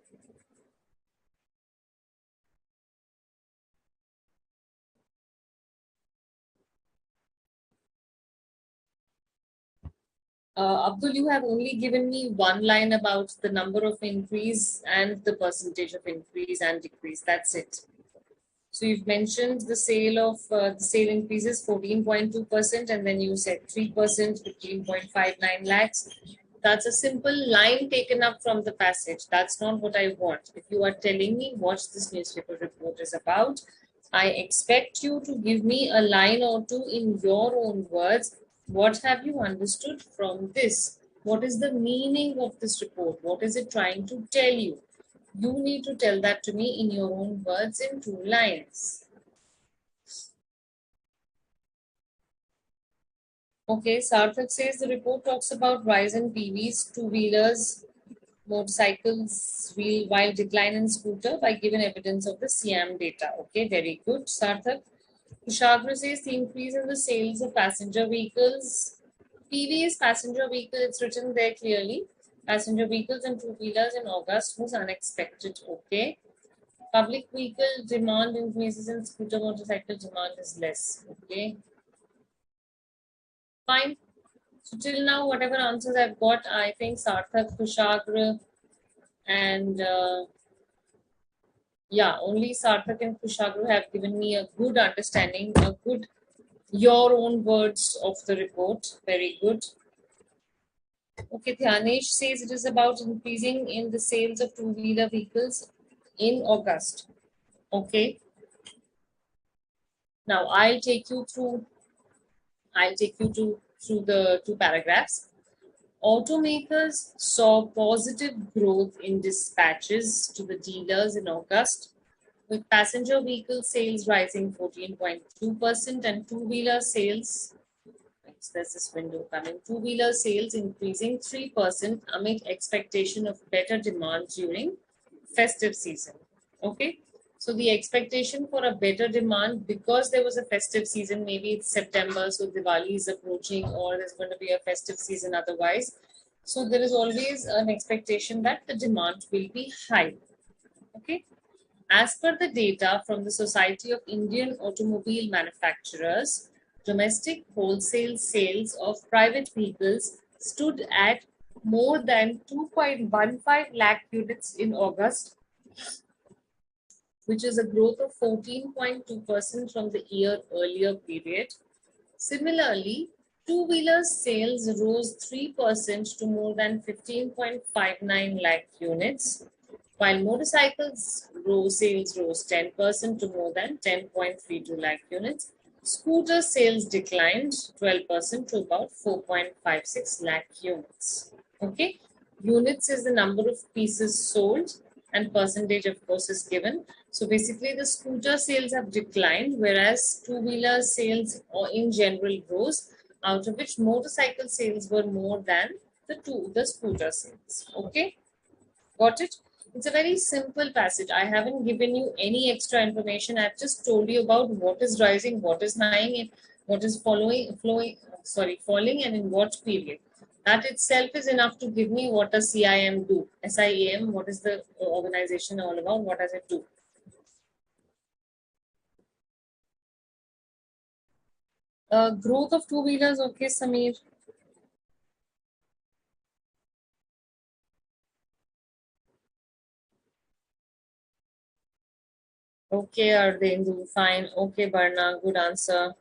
Abdul, you have only given me one line about the number of increase and the percentage of increase and decrease. That's it. So you've mentioned the sale increases 14.2%, and then you said 3%, 15.59 lakhs. That's a simple line taken up from the passage. That's not what I want. If you are telling me what this newspaper report is about, I expect you to give me a line or two in your own words. What have you understood from this? What is the meaning of this report? What is it trying to tell you? You need to tell that to me in your own words in 2 lines. Okay, Sarthak says the report talks about rise in PVs, two-wheelers, motorcycles, while decline in scooter by given evidence of the CM data. Okay, very good, Sarthak. Kushagra says the increase in the sales of passenger vehicles. PV is passenger vehicle, it's written there clearly. Passenger vehicles and two-wheelers in August was unexpected. Okay. Public vehicle demand increases and scooter motorcycle demand is less. Okay, fine. So till now, whatever answers I've got, I think Sarthak, Kushagra, and yeah, only Sarthak and Kushagra have given me a good understanding, a good your own words of the report. Very good. Okay, Dhyanesh says it is about increasing in the sales of two-wheeler vehicles in August. Okay, now I'll take you through the 2 paragraphs. Automakers saw positive growth in dispatches to the dealers in August, with passenger vehicle sales rising 14.2% and two-wheeler sales, there's this window coming, two-wheeler sales increasing 3% amid expectation of better demand during festive season. Okay, so the expectation for a better demand because there was a festive season, maybe it's September, so Diwali is approaching, or there's going to be a festive season otherwise. So there is always an expectation that the demand will be high. Okay. As per the data from the Society of Indian Automobile Manufacturers, domestic wholesale sales of private vehicles stood at more than 2.15 lakh units in August, which is a growth of 14.2% from the year earlier period. Similarly, two-wheeler sales rose 3% to more than 15.59 lakh units, while motorcycles sales rose 10% to more than 10.32 lakh units. Scooter sales declined 12% to about 4.56 lakh units. Okay, units is the number of pieces sold, and percentage, of course, is given. So basically, the scooter sales have declined, whereas two-wheeler sales or in general rose, out of which motorcycle sales were more than the scooter sales. Okay, got it? It's a very simple passage. I haven't given you any extra information. I've just told you about what is rising, what is lying, and what is falling, and in what period. That itself is enough to give me what does CIM do. SIAM, what is the organization all about? What does it do? Growth of two-wheelers, okay, Samir. Okay, Ardhendu, fine. Okay, Barna, good answer.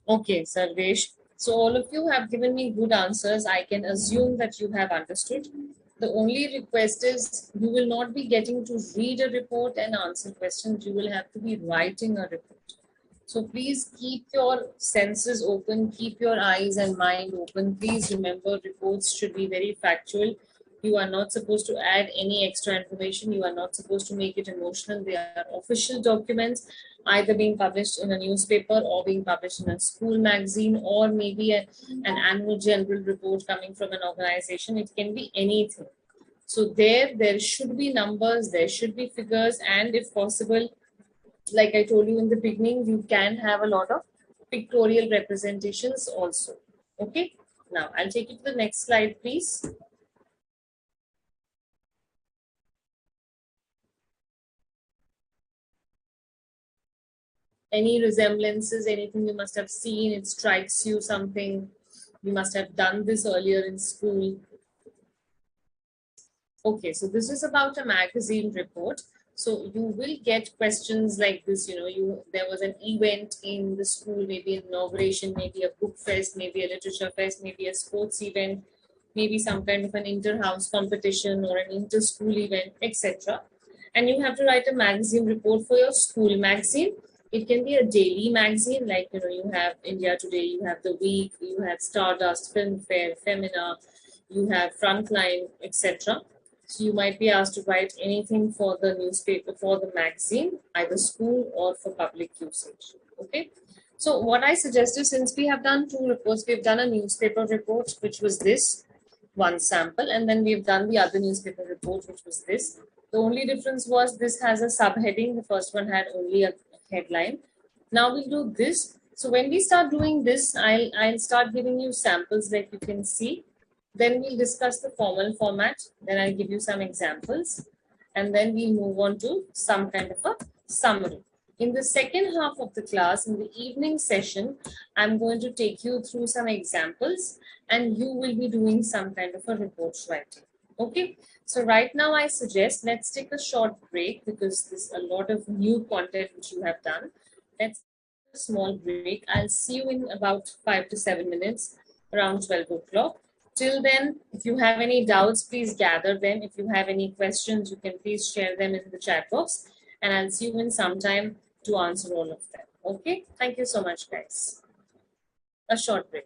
Okay, Sarvesh. So all of you have given me good answers. I can assume that you have understood. The only request is you will not be getting to read a report and answer questions. You will have to be writing a report. So please keep your senses open, keep your eyes and mind open. Please remember reports should be very factual. You are not supposed to add any extra information. You are not supposed to make it emotional. They are official documents, either being published in a newspaper or being published in a school magazine or maybe an annual general report coming from an organization. It can be anything. So there should be numbers, there should be figures, and if possible, like I told you in the beginning, you can have a lot of pictorial representations also. Okay, now I'll take you to the next slide, please. Any resemblances, anything you must have seen, it strikes you something, you must have done this earlier in school. Okay, so this is about a magazine report. So you will get questions like this, there was an event in the school, maybe an inauguration, maybe a book fest, maybe a literature fest, maybe a sports event, maybe some kind of an inter-house competition or an inter-school event, etc. And you have to write a magazine report for your school magazine. It can be a daily magazine, like you have India Today, you have The Week, you have Stardust, Filmfare, Femina, you have Frontline, etc. So you might be asked to write anything for the newspaper, for the magazine, either school or for public usage. Okay. So what I suggest is, since we have done two reports, we've done a newspaper report, which was this one sample, and then we've done the other newspaper report, which was this. The only difference was this has a subheading. The first one had only a headline. Now we'll do this. So when we start doing this, I'll start giving you samples like you can see. Then we'll discuss the formal format. Then I'll give you some examples. And then we'll move on to some kind of a summary. In the second half of the class, in the evening session, I'm going to take you through some examples and you will be doing some kind of a report writing. Okay, so right now I suggest let's take a short break because there's a lot of new content which you have done. Let's take a small break. I'll see you in about 5 to 7 minutes, around 12 o'clock. Till then, if you have any doubts, please gather them. If you have any questions, you can please share them in the chat box and I'll see you in some time to answer all of them. Okay, thank you so much, guys. A short break.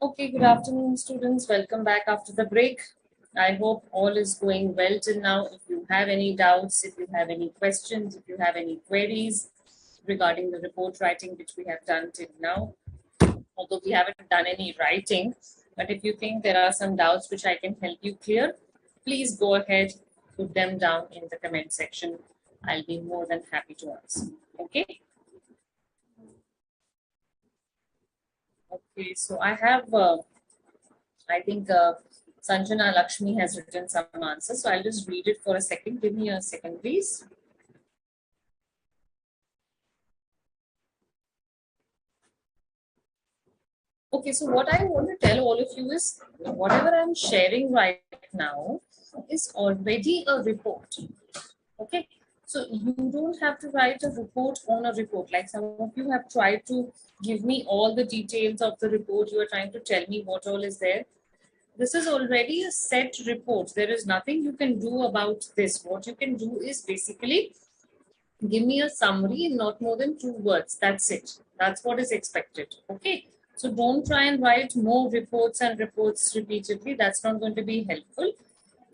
Okay, good afternoon, students. Welcome back after the break. I hope all is going well till now. If you have any doubts, if you have any questions, if you have any queries regarding the report writing which we have done till now, although we haven't done any writing, but if you think there are some doubts which I can help you clear, please go ahead, put them down in the comment section. I'll be more than happy to answer. Okay. Okay, so I have I think Sanjana Lakshmi has written some answers. So I'll just read it for a second. Give me a second, please. Okay, so what I want to tell all of you is whatever I'm sharing right now is already a report. Okay, so you don't have to write a report on a report. Like some of you have tried to give me all the details of the report. You are trying to tell me what all is there. This is already a set report. There is nothing you can do about this. What you can do is basically give me a summary in not more than 2 words. That's it. That's what is expected. Okay. So don't try and write more reports and reports repeatedly. That's not going to be helpful.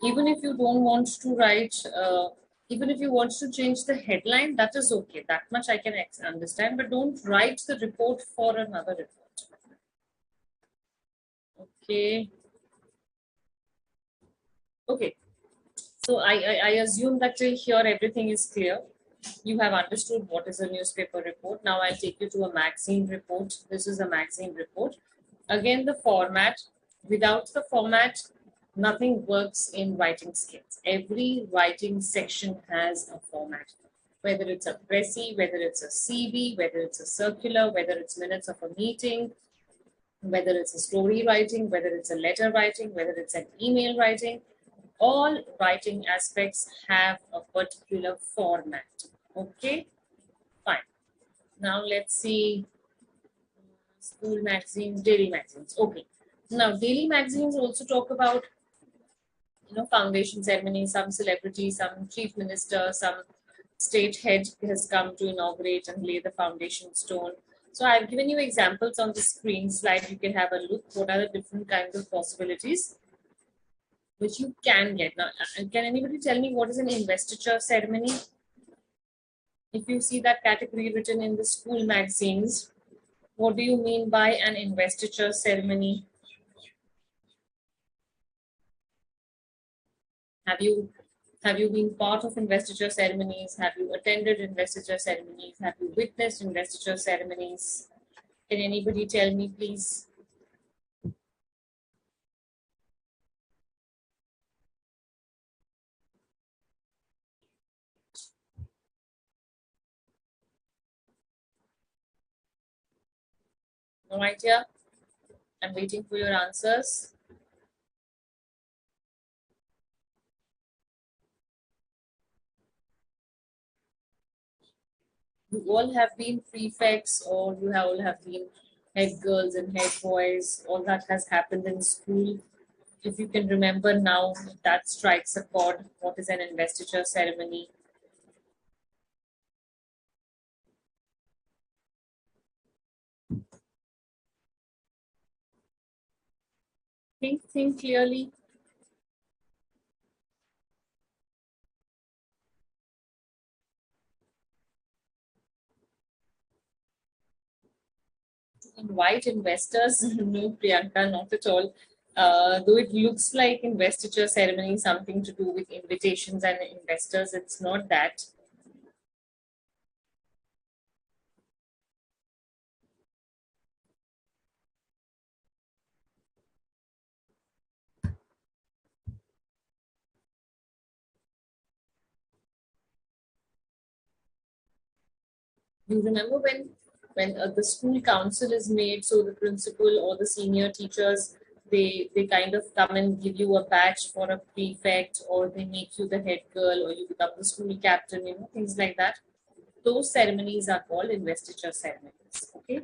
Even if you don't want to write, even if you want to change the headline, that is okay. That much I can understand. But don't write the report for another report. Okay. Okay. So I assume that till here everything is clear. You have understood what is a newspaper report. Now I'll take you to a magazine report. This is a magazine report. Again, the format. Without the format, nothing works in writing skills. Every writing section has a format. Whether it's a précis, whether it's a CV, whether it's a circular, whether it's minutes of a meeting, whether it's a story writing, whether it's a letter writing, whether it's an email writing, all writing aspects have a particular format. Okay, fine. Now let's see school magazines, daily magazines. Okay. Now daily magazines also talk about foundation ceremony, some celebrity, some chief minister, some state head has come to inaugurate and lay the foundation stone. So I've given you examples on the screen slide. You can have a look. What are the different kinds of possibilities which you can get? Now, can anybody tell me what is an investiture ceremony? If you see that category written in the school magazines, what do you mean by an investiture ceremony? Have you been part of investiture ceremonies? Have you attended investiture ceremonies? Have you witnessed investiture ceremonies? Can anybody tell me, please? No idea? I'm waiting for your answers. You all have been prefects, or you have all have been head girls and head boys. All that has happened in school. If you can remember now, that strikes a chord. What is an investiture ceremony? Think clearly. Invite investors? No, Priyanka, not at all. Though it looks like investiture ceremony, something to do with invitations and investors, it's not that. You remember when the school council is made, so the principal or the senior teachers, they kind of come and give you a badge for a prefect, or they make you the head girl, or you become the school captain, things like that. Those ceremonies are called investiture ceremonies. Okay.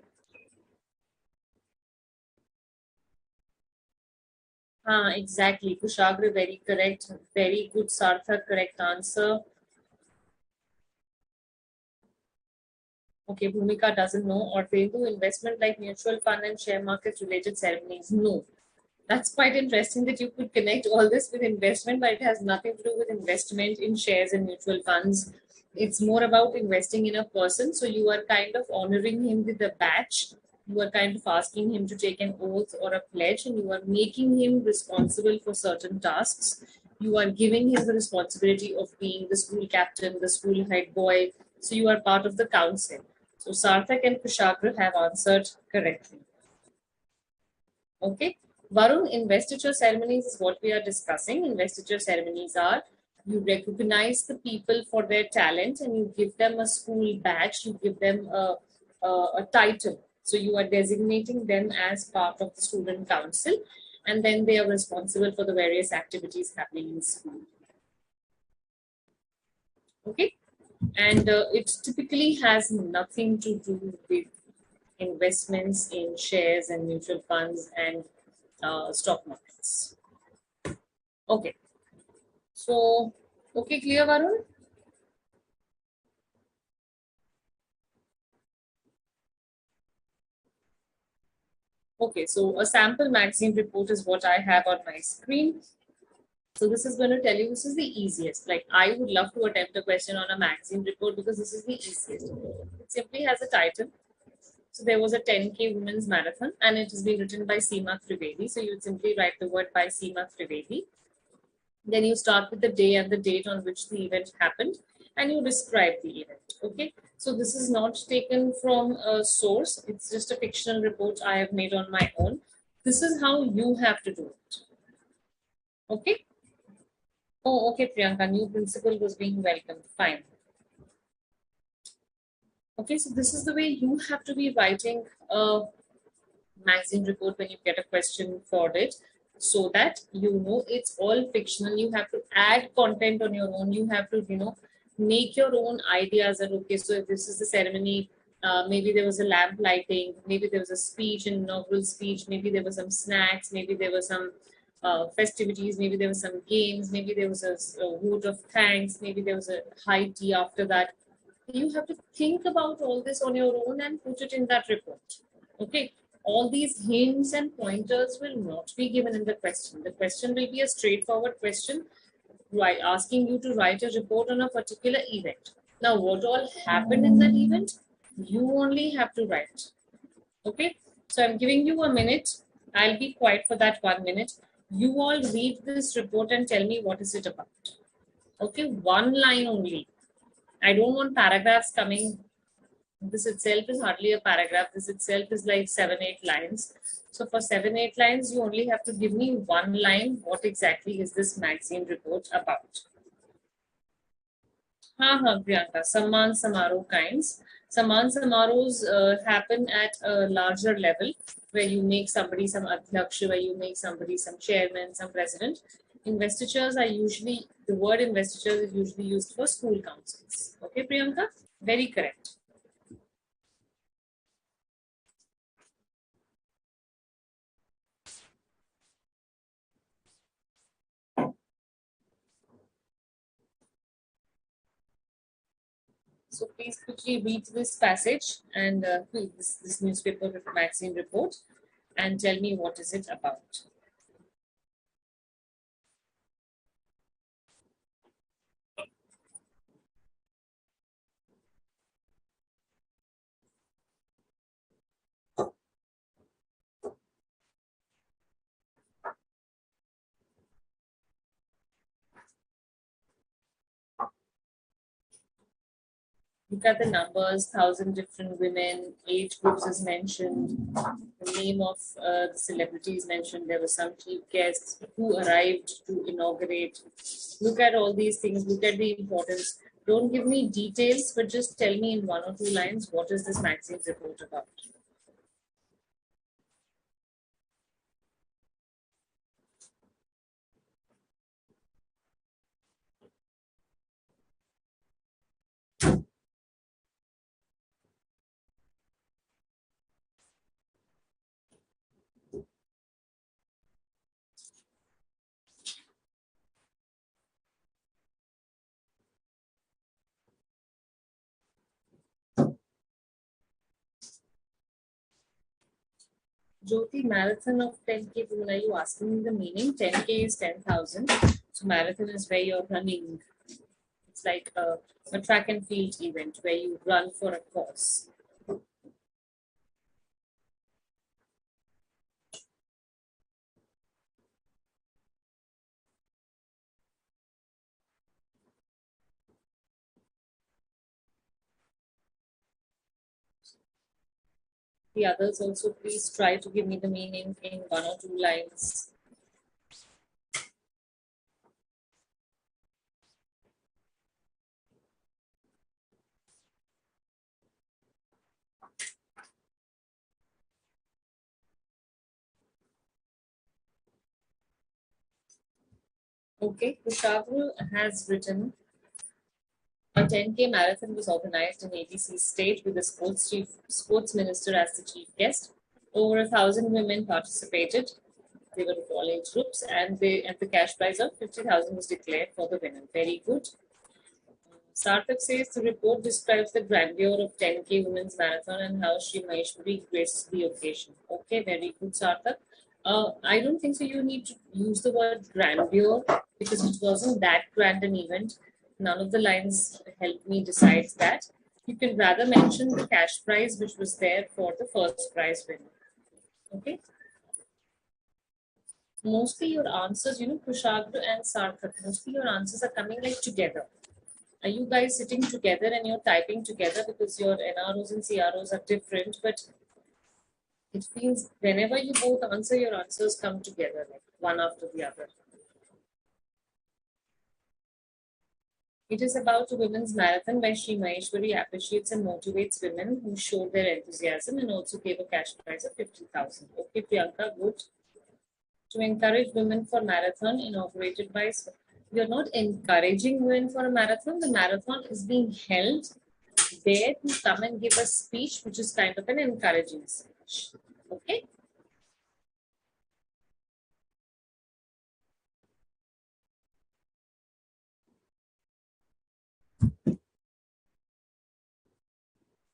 Exactly. Kushagra, very correct. Very good, Sarthak, correct answer. Okay, Bhumika doesn't know, or they do investment like mutual fund and share market related ceremonies. No. That's quite interesting that you could connect all this with investment, but it has nothing to do with investment in shares and mutual funds. It's more about investing in a person. So you are kind of honoring him with a badge. You are kind of asking him to take an oath or a pledge, and you are making him responsible for certain tasks. You are giving him the responsibility of being the school captain, the school head boy. So you are part of the council. So Sarthak and Kushagra have answered correctly. Okay. Varun, investiture ceremonies is what we are discussing. Investiture ceremonies are you recognize the people for their talent and you give them a school badge, you give them a title. So you are designating them as part of the student council, and then they are responsible for the various activities happening in school. Okay. And it typically has nothing to do with investments in shares and mutual funds and stock markets. Okay. So, okay, clear, Varun? Okay, so a sample magazine report is what I have on my screen. So this is going to tell you this is the easiest. Like I would love to attempt a question on a magazine report because this is the easiest. It simply has a title. So there was a 10K women's marathon and it has been written by Seema Trivedi. So you would simply write the word by Seema Trivedi. Then you start with the day and the date on which the event happened and you describe the event. Okay. So this is not taken from a source. It's just a fictional report I have made on my own. This is how you have to do it. Okay. Oh, okay, Priyanka. New principal was being welcomed. Fine. Okay. So this is the way you have to be writing a magazine report when you get a question for it, so that you know it's all fictional. You have to add content on your own. You have to make your own ideas. That okay, so if this is the ceremony, maybe there was a lamp lighting, maybe there was a speech, an inaugural speech, maybe there was some snacks, maybe there was some festivities, maybe there was some games, maybe there was a vote of thanks, maybe there was a high tea after that. You have to think about all this on your own and put it in that report. Okay. All these hints and pointers will not be given in the question. The question will be a straightforward question, right, asking you to write a report on a particular event. Now, what all happened in that event, you only have to write. Okay. So I'm giving you a minute. I'll be quiet for that 1 minute. You all read this report and tell me what is it about. Okay. One line only. I don't want paragraphs coming. This itself is hardly a paragraph. This itself is like 7-8 lines. So for 7-8 lines, you only have to give me one line. What exactly is this magazine report about? Priyanka. Samman Samaroh kinds. Samman Samarohs happen at a larger level where you make somebody some adhyaksha, where you make somebody some chairman, some president. Investitures are usually, the word investiture is usually used for school councils. Okay, Priyanka? Very correct. So please quickly read this passage and this newspaper magazine report and tell me what is it about. Look at the numbers, 1,000 different women, age groups is mentioned, the name of the celebrity is mentioned. There were some chief guests who arrived to inaugurate. Look at all these things, look at the importance. Don't give me details, but just tell me in 1 or 2 lines what is this magazine report about. Jyoti, marathon of 10K, when are you asking me the meaning? 10K is 10,000. So marathon is where you're running. It's like a track and field event where you run for a cause. The others also, please try to give me the meaning in 1 or 2 lines. Okay, Kushagra has written a 10K marathon was organized in ABC State with the sports minister as the chief guest. Over 1,000 women participated. They were of all age groups, and the cash prize of 50,000 was declared for the winner. Very good. Sarthak says the report describes the grandeur of 10K women's marathon and how Sri Maheshwari graced the occasion. Okay, very good, Sarthak. I don't think so. You need to use the word grandeur because it wasn't that grand an event. None of the lines helped me decide that. You can rather mention the cash prize which was there for the first prize winner. Okay. Mostly your answers, Kushagra and Sarthak, mostly your answers are coming like together. Are you guys sitting together and you're typing together because your NROs and CROs are different, but it feels whenever you both answer, your answers come together, like one after the other. It is about a women's marathon where Sri Maheshwari appreciates and motivates women who showed their enthusiasm and also gave a cash prize of 50,000. Okay, Priyanka, good. To encourage women for marathon inaugurated by, you're not encouraging women for a marathon. The marathon is being held there to come and give a speech, which is kind of an encouraging speech. Okay.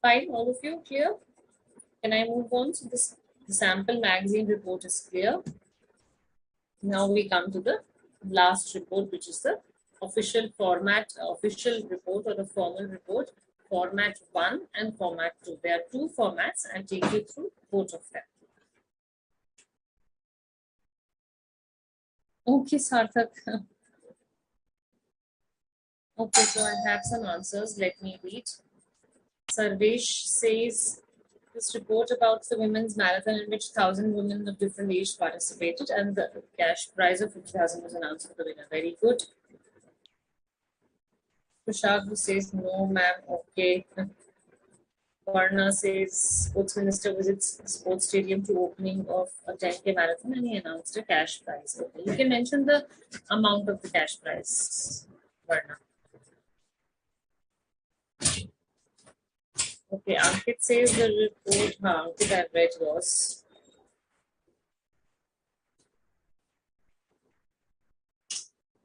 Fine, all of you clear? Can I move on? So this the sample magazine report is clear. Now we come to the last report, which is the official format, official report or the formal report, format 1 and format 2. There are two formats. I'll take you through both of them. Okay, Sarthak. Okay, so I have some answers. Let me read. Sarvesh says this report about the women's marathon in which 1,000 women of different age participated and the cash prize of 50,000 was announced for the winner. Very good. Tushar who says no ma'am, okay. Varna says sports minister visits sports stadium to opening of a 10K marathon and he announced a cash prize. Okay. You can mention the amount of the cash prize, Varna. Okay, Ankit says the report, Ankit I've read yours.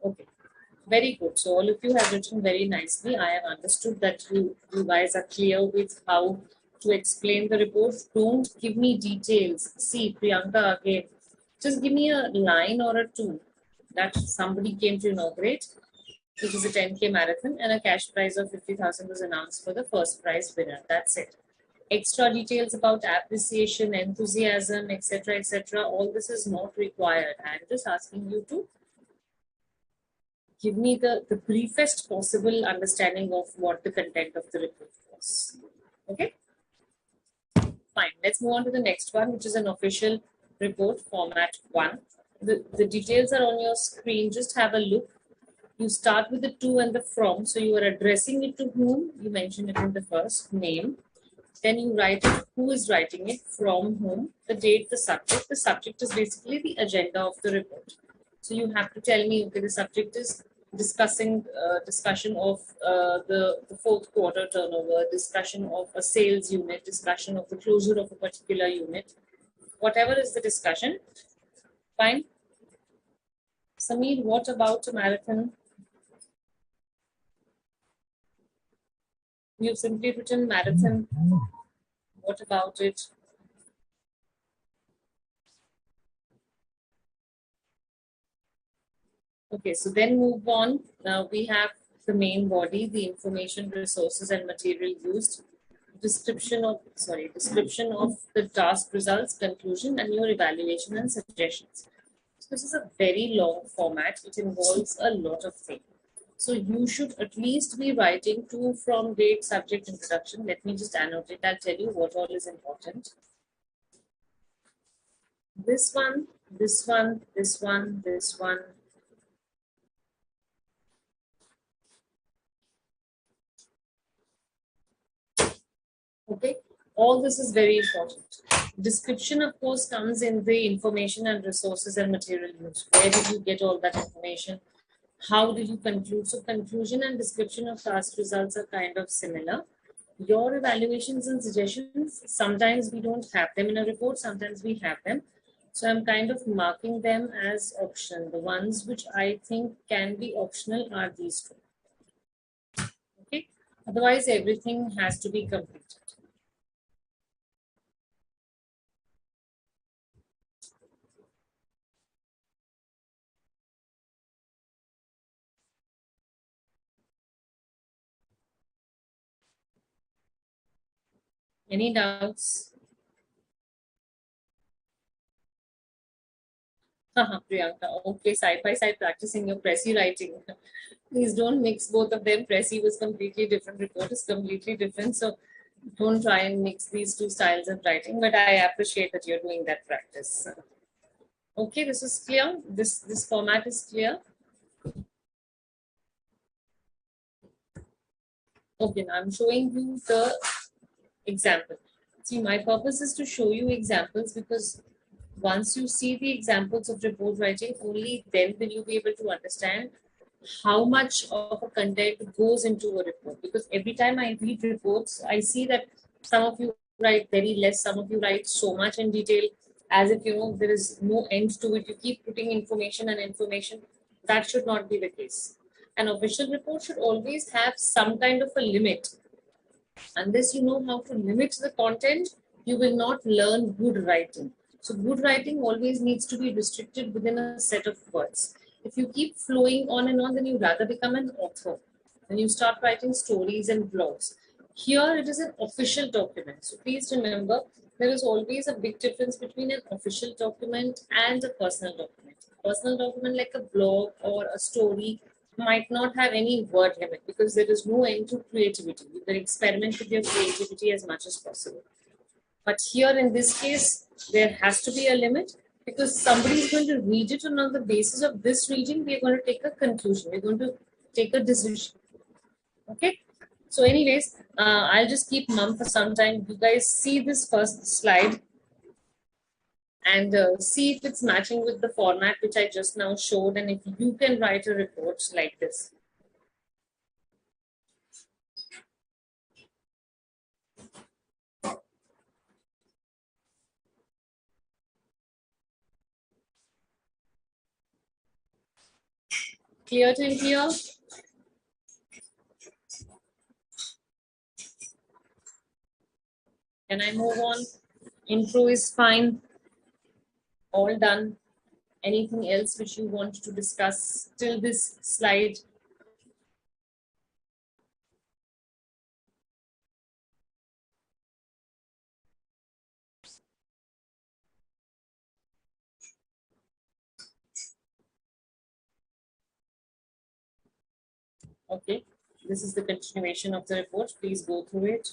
Okay, very good. So all of you have written very nicely. I have understood that you guys are clear with how to explain the report. Don't give me details. See, Priyanka, again, just give me a line or a two that somebody came to inaugurate. It is a 10K marathon and a cash prize of 50,000 was announced for the first prize winner. That's it. Extra details about appreciation, enthusiasm, etc., all this is not required. I'm just asking you to give me the briefest possible understanding of what the content of the report was. Okay, fine. Let's move on to the next one, which is an official report format 1. The details are on your screen. Just have a look. You start with the to and the from. So you are addressing it to whom? You mention it in the first name. Then you write it, who is writing it, from whom, the date, the subject. The subject is basically the agenda of the report. So you have to tell me, okay, the subject is discussion of the fourth quarter turnover, discussion of a sales unit, discussion of the closure of a particular unit, whatever is the discussion. Fine. Sameer, what about a marathon? You've simply written marathon. What about it? Okay, so then move on. Now we have the main body, the information, resources, and material used. Description of the task results, conclusion, and your evaluation and suggestions. So this is a very long format. It involves a lot of things. So you should at least be writing to, from, date, subject, introduction. Let me just annotate. I'll tell you what all is important. This one, this one, this one, this one. Okay, all this is very important. Description, of course, comes in the information and resources and material use. Where did you get all that information? How did you conclude? So conclusion and description of task results are kind of similar. Your evaluations and suggestions, sometimes we don't have them in a report, sometimes we have them. So I'm kind of marking them as optional. The ones which I think can be optional are these two. Okay. Otherwise, everything has to be completed. Any doubts? Priyanka. Okay, side by side practicing your Pressy writing. Please don't mix both of them. Pressy was completely different. Report is completely different. So don't try and mix these two styles of writing. But I appreciate that you're doing that practice. Okay, this is clear. This format is clear. Okay, now I'm showing you the example. See, my purpose is to show you examples because once you see the examples of report writing, only then will you be able to understand how much of a content goes into a report. Because every time I read reports, I see that some of you write very less, some of you write so much in detail, as if there is no end to it. You keep putting information and information. That should not be the case. An official report should always have some kind of a limit. Unless you know how to limit the content, you will not learn good writing. So good writing always needs to be restricted within a set of words. If you keep flowing on and on, then you rather become an author. Then you start writing stories and blogs. Here it is an official document. So please remember, there is always a big difference between an official document and a personal document. Personal document like a blog or a story might not have any word limit because there is no end to creativity. You can experiment with your creativity as much as possible. But here in this case, there has to be a limit because somebody is going to read it, and on the basis of this reading, we are going to take a conclusion. We're going to take a decision. Okay. So, anyways, I'll just keep mum for some time. You guys see this first slide and see if it's matching with the format which I just now showed, and if you can write a report like this. Clear till here? Can I move on? Intro is fine. All done. Anything else which you want to discuss till this slide? Okay. This is the continuation of the report. Please go through it.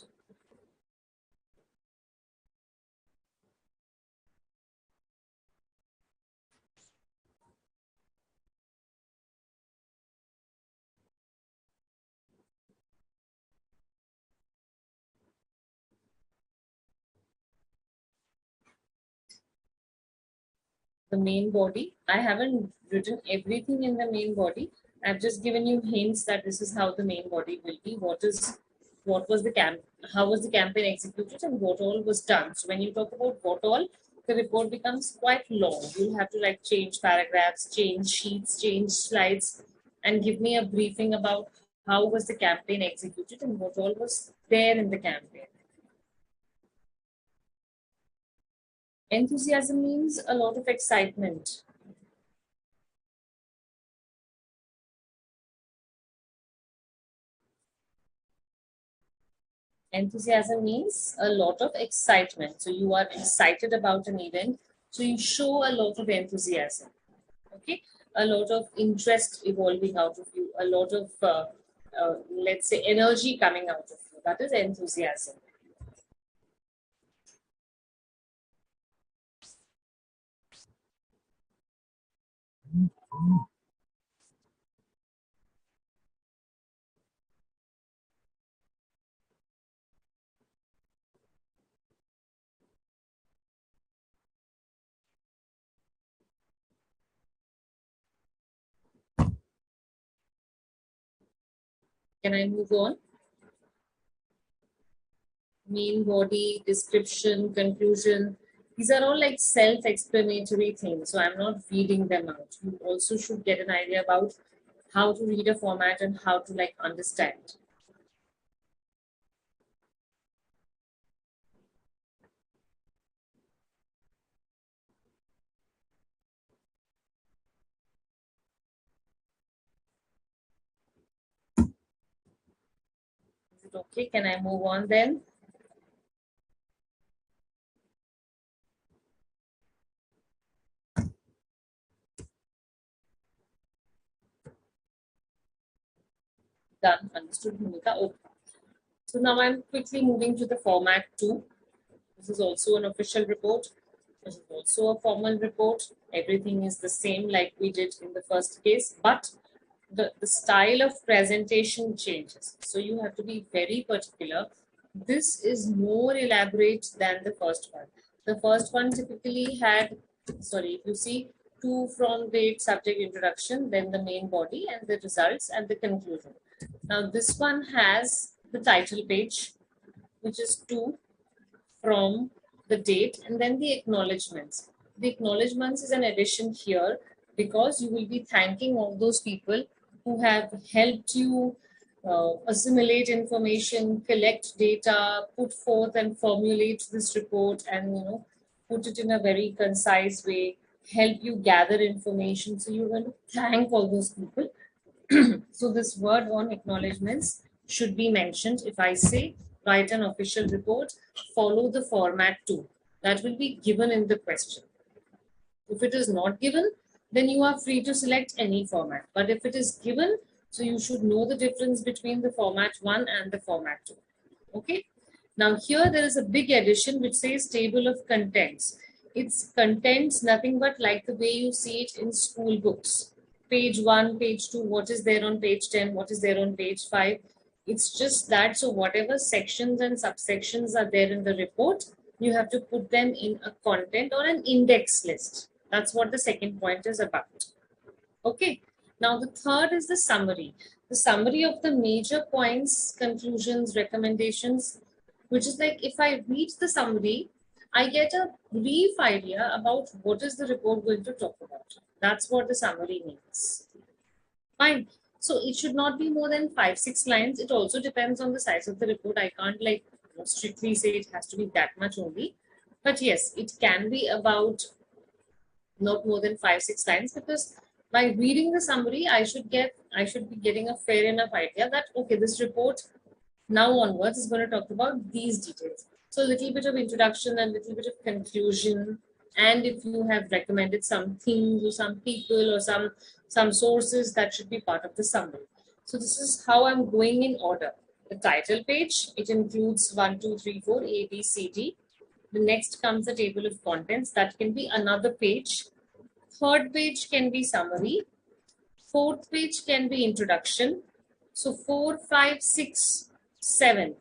The main body. I haven't written everything in the main body. I've just given you hints that this is how the main body will be. What was the how was the campaign executed and what all was done. So when you talk about what all, the report becomes quite long. You'll have to like change paragraphs, change sheets, change slides, and give me a briefing about how was the campaign executed and what all was there in the campaign. Enthusiasm means a lot of excitement. Enthusiasm means a lot of excitement. So you are excited about an event. So you show a lot of enthusiasm. Okay, a lot of interest evolving out of you, a lot of let's say energy coming out of you. That is enthusiasm. Can I move on? Main body, description, conclusion. These are all like self-explanatory things. So I'm not reading them out. You also should get an idea about how to read a format and how to like understand. Is it okay? Can I move on then? Done. Understood, Bhumika. Okay. So now I'm quickly moving to the format 2. This is also an official report. This is also a formal report. Everything is the same like we did in the first case, but the style of presentation changes. So you have to be very particular. This is more elaborate than the first one. The first one typically had, sorry, if you see, two from date, subject, introduction, then the main body and the results and the conclusion. Now this one has the title page, which is two from the date and then the acknowledgements. The acknowledgements is an addition here because you will be thanking all those people who have helped you assimilate information, collect data, put forth and formulate this report, and put it in a very concise way, help you gather information. So you're going to thank all those people. So this word on acknowledgements should be mentioned. If I say write an official report, follow the format 2. That will be given in the question. If it is not given, then you are free to select any format. But if it is given, so you should know the difference between the format 1 and the format 2. Okay. Now here there is a big addition which says table of contents. It's contents nothing but like the way you see it in school books. Page 1, page 2, what is there on page 10, what is there on page 5. It's just that, so whatever sections and subsections are there in the report, you have to put them in a content or an index list. That's what the second point is about. Okay. Now the third is the summary. The summary of the major points, conclusions, recommendations, which is like if I read the summary, I get a brief idea about what is the report going to talk about. That's what the summary means. Fine. So it should not be more than 5-6 lines. It also depends on the size of the report. I can't like strictly say it has to be that much only. But yes, it can be about not more than 5-6 lines, because by reading the summary I should be getting a fair enough idea that okay, this report now onwards is going to talk about these details. So a little bit of introduction and a little bit of conclusion, and if you have recommended some things or some people or some sources, that should be part of the summary. So this is how I'm going in order. The title page, it includes 1 2 3 4 A B C D. The next comes the table of contents. That can be another page. Third page can be summary. Fourth page can be introduction. So 4, 5, 6, 7.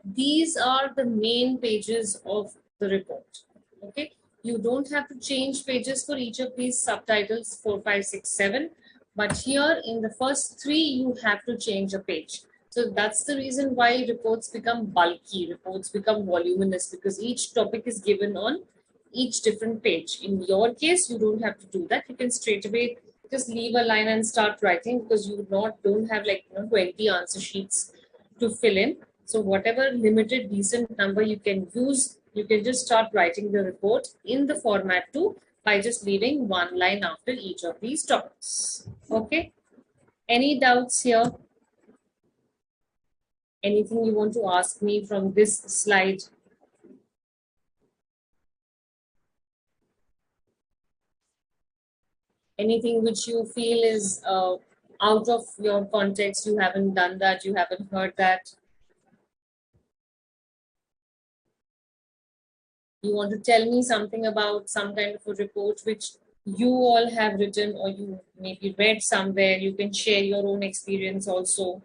These are the main pages of the report. Okay. You don't have to change pages for each of these subtitles 4, 5, 6, 7. But here in the first 3, you have to change a page. So that's the reason why reports become bulky, reports become voluminous, because each topic is given on each different page. In your case, you don't have to do that. You can straight away just leave a line and start writing, because you don't have like 20 answer sheets to fill in. So whatever limited decent number you can use, you can just start writing the report in the format 2 by just leaving one line after each of these topics. Okay. Any doubts here? Anything you want to ask me from this slide? Anything which you feel is out of your context, you haven't done that, you haven't heard that? You want to tell me something about some kind of a report which you all have written or you maybe read somewhere. You can share your own experience also.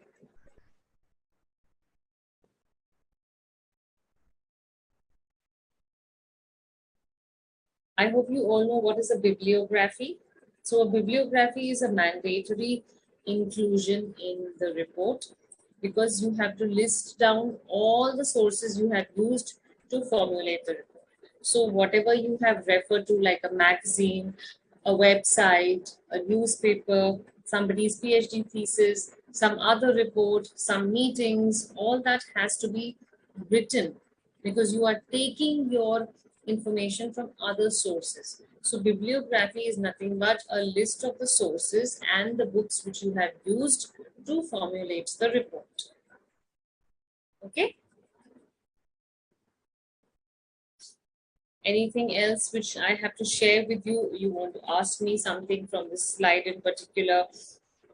I hope you all know what is a bibliography. So a bibliography is a mandatory inclusion in the report because you have to list down all the sources you have used to formulate the report. So whatever you have referred to, like a magazine, a website, a newspaper, somebody's PhD thesis, some other report, some meetings, all that has to be written because you are taking your information from other sources. So bibliography is nothing but a list of the sources and the books which you have used to formulate the report. Okay. Anything else which I have to share with you? You want to ask me something from this slide in particular?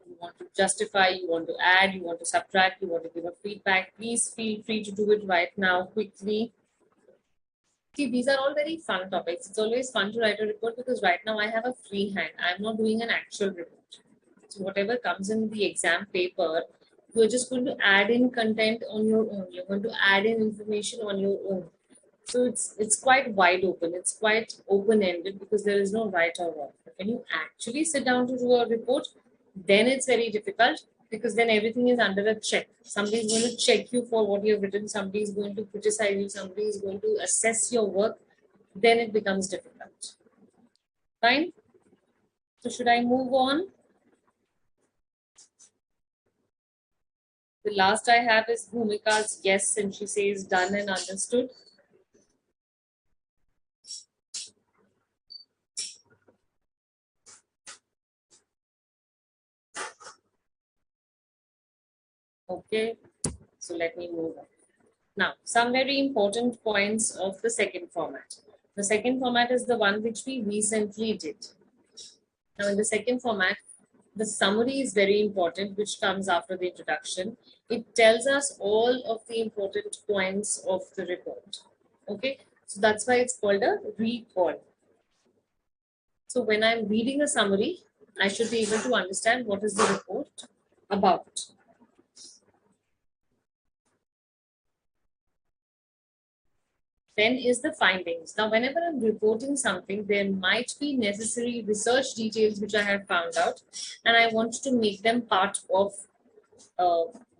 You want to justify, you want to add, you want to subtract, you want to give a feedback? Please feel free to do it right now, quickly. See, these are all very fun topics. It's always fun to write a report because right now I have a free hand. I'm not doing an actual report. So whatever comes in the exam paper, you're just going to add in content on your own. You're going to add in information on your own. So it's quite wide open. It's quite open-ended because there is no right or wrong. But when you actually sit down to do a report, then it's very difficult because then everything is under a check. Somebody is going to check you for what you have written. Somebody is going to criticize you. Somebody is going to assess your work. Then it becomes difficult. Fine. So should I move on? The last I have is Bhumika's yes, and she says done and understood. Okay, so let me move on. Now, some very important points of the second format. The second format is the one which we recently did. Now, in the second format, the summary is very important, which comes after the introduction. It tells us all of the important points of the report. Okay, so that's why it's called a recall. So when I'm reading a summary, I should be able to understand what is the report about. Then is the findings. Now, whenever I'm reporting something, there might be necessary research details which I have found out, and I want to make them part of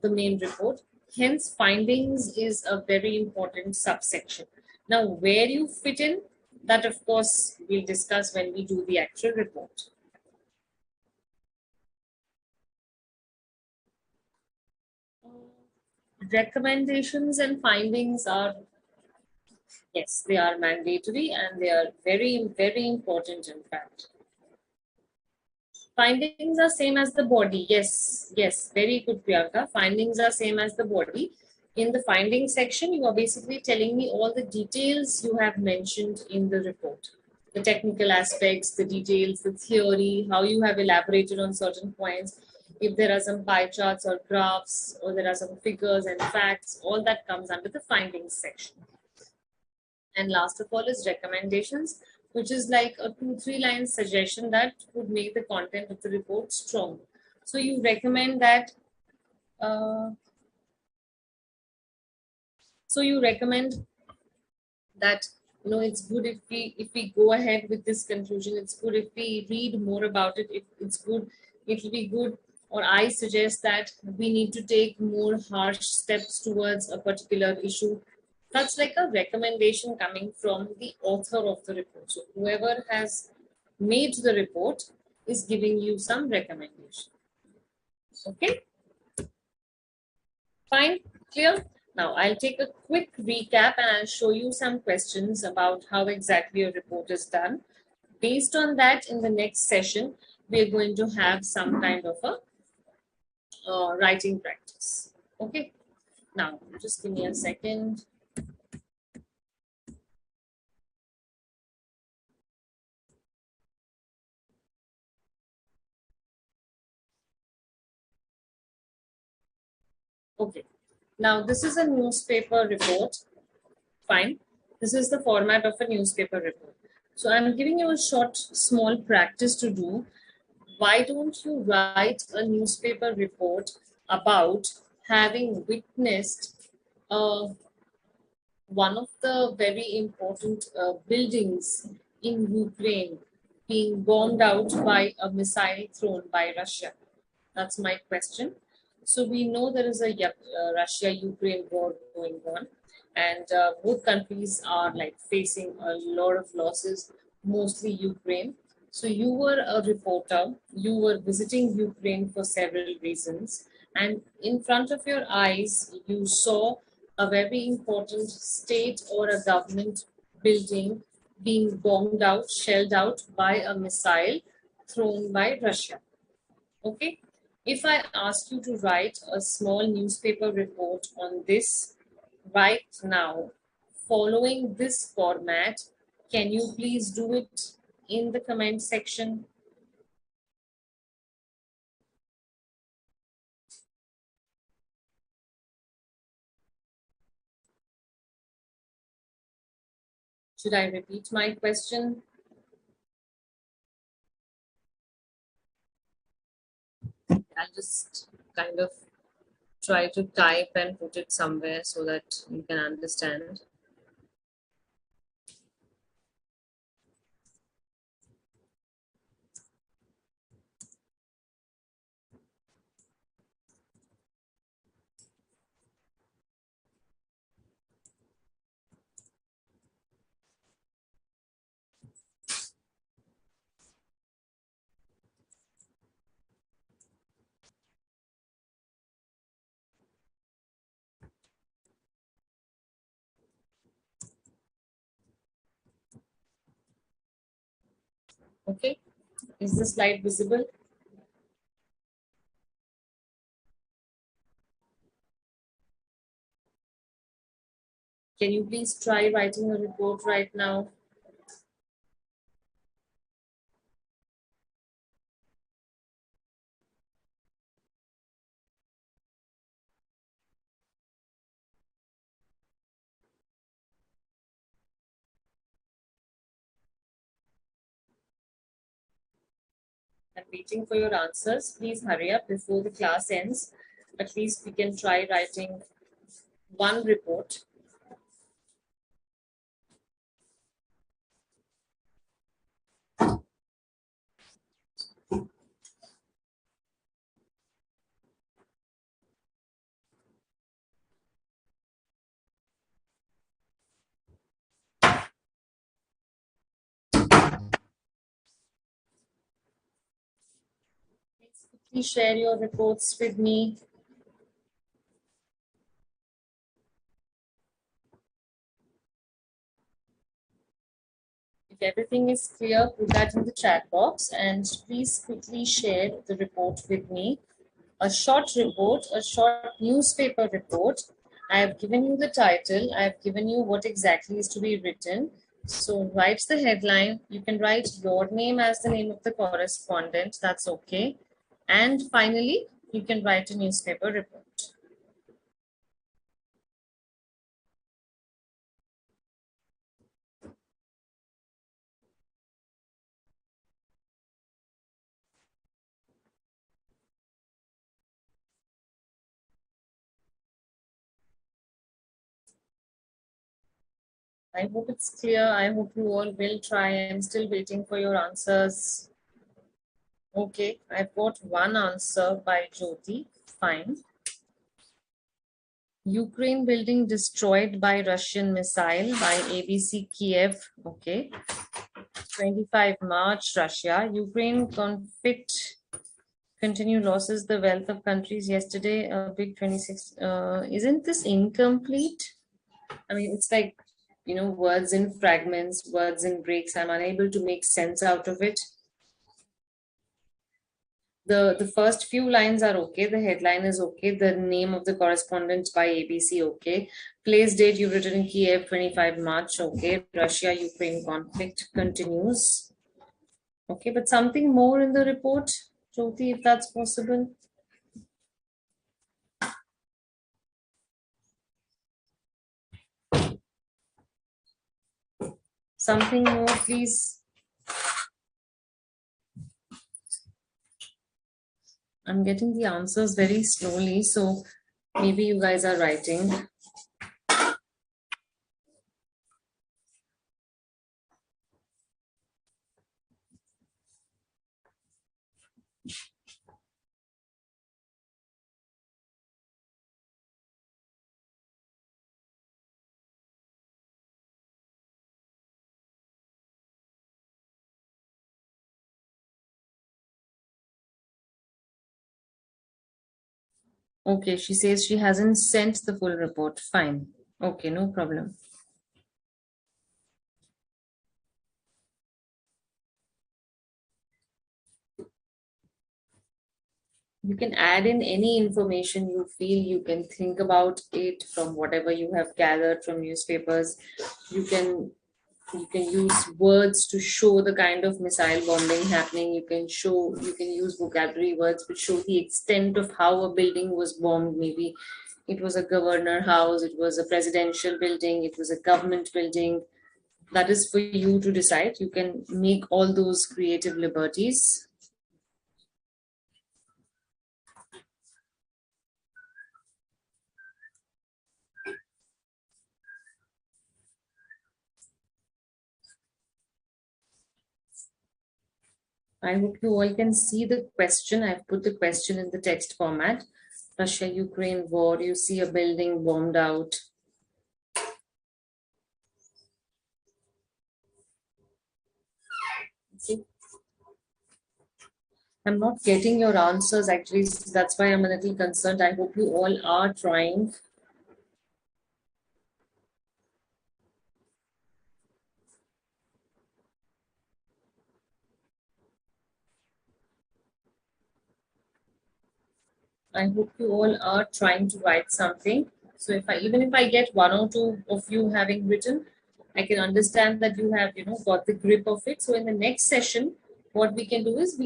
the main report. Hence, findings is a very important subsection. Now, where you fit in, that of course we'll discuss when we do the actual report. Recommendations and findings are, yes, they are mandatory and they are very, very important in fact. Findings are same as the body. Yes, yes, very good, Priyanka. Findings are same as the body. In the findings section, you are basically telling me all the details you have mentioned in the report. The technical aspects, the details, the theory, how you have elaborated on certain points. If there are some pie charts or graphs, or there are some figures and facts, all that comes under the findings section. And last of all is recommendations, which is like a 2-3 line suggestion that would make the content of the report strong. So you recommend that uh, that it's good if we go ahead with this conclusion. It's good if we read more about it. If it's good, it will be good. Or I suggest that we need to take more harsh steps towards a particular issue. That's like a recommendation coming from the author of the report. So whoever has made the report is giving you some recommendation. Okay, fine, clear. Now I'll take a quick recap and I'll show you some questions about how exactly a report is done. Based on that, in the next session, we're going to have some kind of a writing practice. Okay. Now, just give me a second. Okay. Now, this is a newspaper report. Fine. This is the format of a newspaper report. So I'm giving you a short, small practice to do. Why don't you write a newspaper report about having witnessed one of the very important buildings in Ukraine being bombed out by a missile thrown by Russia? That's my question. So we know there is a Russia-Ukraine war going on, and both countries are like facing a lot of losses, mostly Ukraine. So you were a reporter, you were visiting Ukraine for several reasons, and in front of your eyes, you saw a very important state or a government building being bombed out, shelled out by a missile thrown by Russia. Okay, if I ask you to write a small newspaper report on this right now, following this format, can you please do it in the comment section? Should I repeat my question? I'll just kind of try to type and put it somewhere so that you can understand. Okay, is the slide visible? Can you please try writing a report right now? I'm waiting for your answers. Please hurry up before the class ends. At least we can try writing one report. Please share your reports with me. If everything is clear, put that in the chat box and please quickly share the report with me. A short report, a short newspaper report. I have given you the title, I have given you what exactly is to be written. So write the headline. You can write your name as the name of the correspondent, that's okay. And finally, you can write a newspaper report. I hope it's clear. I hope you all will try. I'm still waiting for your answers. Okay, I've got one answer by Jyoti. Fine. Ukraine building destroyed by Russian missile by ABC Kiev. Okay. 25 March, Russia. Ukraine conflict continue losses the wealth of countries yesterday. Big 26. Isn't this incomplete? I mean, it's like, words in fragments, words in breaks. I'm unable to make sense out of it. The first few lines are okay. The headline is okay. The name of the correspondent by ABC, okay. Place date you've written in Kiev, 25 March, okay. Russia-Ukraine conflict continues. Okay, but something more in the report, Jyoti, if that's possible. Something more, please. I'm getting the answers very slowly, so maybe you guys are writing. Okay, she says she hasn't sent the full report. Fine. Okay, no problem. You can add in any information you feel. You can think about it from whatever you have gathered from newspapers. You can you can use words to show the kind of missile bombing happening. You can use vocabulary words which show the extent of how a building was bombed. Maybe it was a governor house, it was a presidential building, it was a government building. That is for you to decide. You can make all those creative liberties. I hope you all can see the question. I've put the question in the text format. Russia Ukraine war, you see a building bombed out. See? I'm not getting your answers actually. So that's why I'm a little concerned. I hope you all are trying. I hope you all are trying to write something. So even if I get one or two of you having written, I can understand that you have got the grip of it. So in the next session, what we can do is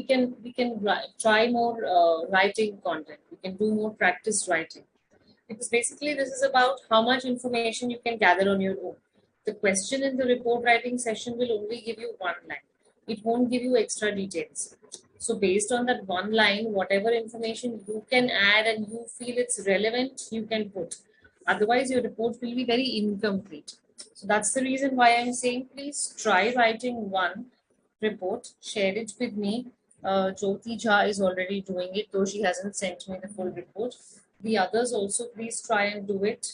try more writing content. We can do more practice writing. Because basically, this is about how much information you can gather on your own. The question in the report writing session will only give you one line, it won't give you extra details. So, based on that one line, whatever information you can add and you feel it's relevant, you can put. Otherwise, your report will be very incomplete. So, that's the reason why I'm saying please try writing one report, share it with me. Jyoti Jha is already doing it, though she hasn't sent me the full report. The others also, please try and do it.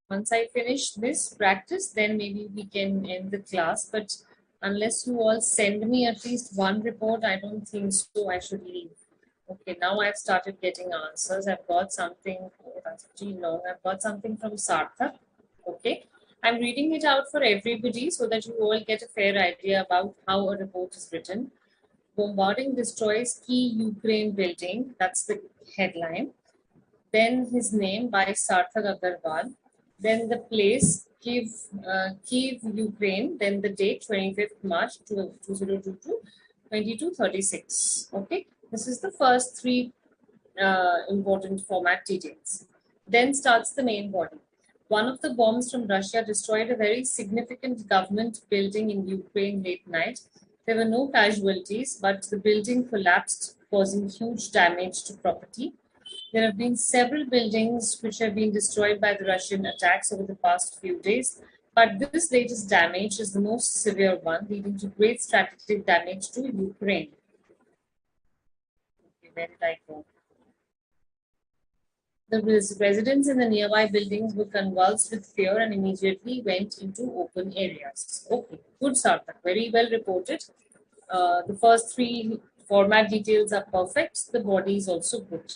Once I finish this practice, then maybe we can end the class. But unless you all send me at least one report, I don't think so. I should leave. Okay, now I've started getting answers. I've got something, oh, that's pretty long. I've got something from Sarthak. Okay, I'm reading it out for everybody so that you all get a fair idea about how a report is written. Bombarding destroys key Ukraine building. That's the headline. Then his name by Sarthak Agarwal. Then the place, Kiev, Ukraine. Then the date, 25th March 2022, 22:36. Okay, this is the first three important format details. Then starts the main body. One of the bombs from Russia destroyed a very significant government building in Ukraine late night. There were no casualties, but the building collapsed, causing huge damage to property. There have been several buildings which have been destroyed by the Russian attacks over the past few days, but this latest damage is the most severe one, leading to great strategic damage to Ukraine. Okay, where did I go? The residents in the nearby buildings were convulsed with fear and immediately went into open areas. Okay, good, Sarthak. Very well reported. The first three format details are perfect. The body is also good.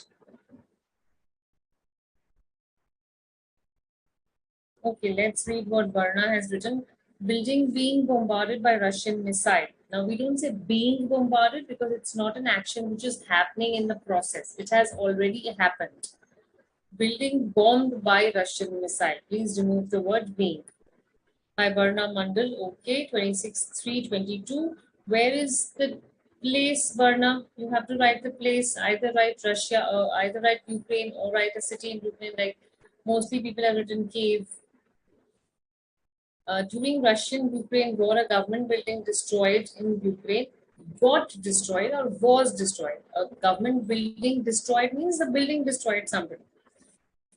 Okay, let's read what Varna has written. Building being bombarded by Russian missile. Now, we don't say being bombarded because it's not an action which is happening in the process. It has already happened. Building bombed by Russian missile. Please remove the word being. By Varna Mandal. Okay, 26/3/22. Where is the place, Varna? You have to write the place. Either write Russia or either write Ukraine or write a city in Ukraine. Like mostly people have written Kiev. During Russian-Ukraine war, a government building destroyed in Ukraine got destroyed or was destroyed. A government building destroyed means the building destroyed somebody.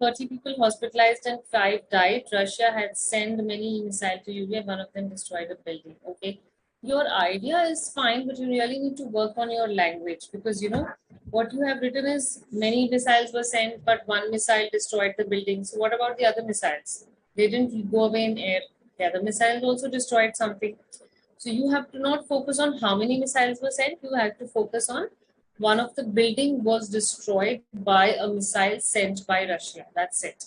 30 people hospitalized and 5 died. Russia had sent many missiles to Ukraine. One of them destroyed a building. Okay. Your idea is fine, but you really need to work on your language because you know what you have written is many missiles were sent, but one missile destroyed the building. So, what about the other missiles? They didn't go away in air. The other missiles also destroyed something. So, you have to not focus on how many missiles were sent, you have to focus on one of the building was destroyed by a missile sent by Russia. That's it.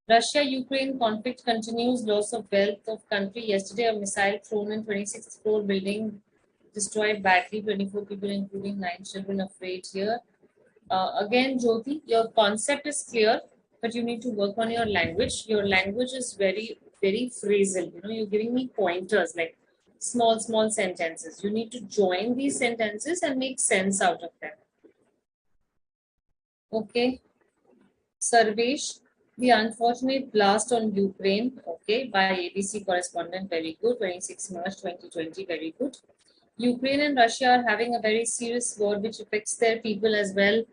Russia-Ukraine conflict continues. Loss of wealth of country. Yesterday, a missile thrown in 26th floor building destroyed badly. 24 people, including 9 children, afraid here. Again, Jyoti, your concept is clear, but you need to work on your language. Your language is very, very phrasal. You know, you're giving me pointers like small, small sentences. You need to join these sentences and make sense out of them. Okay. Sarvesh, the unfortunate blast on Ukraine, okay, by ABC correspondent, very good. 26 March 2020, very good. Ukraine and Russia are having a very serious war which affects their people as well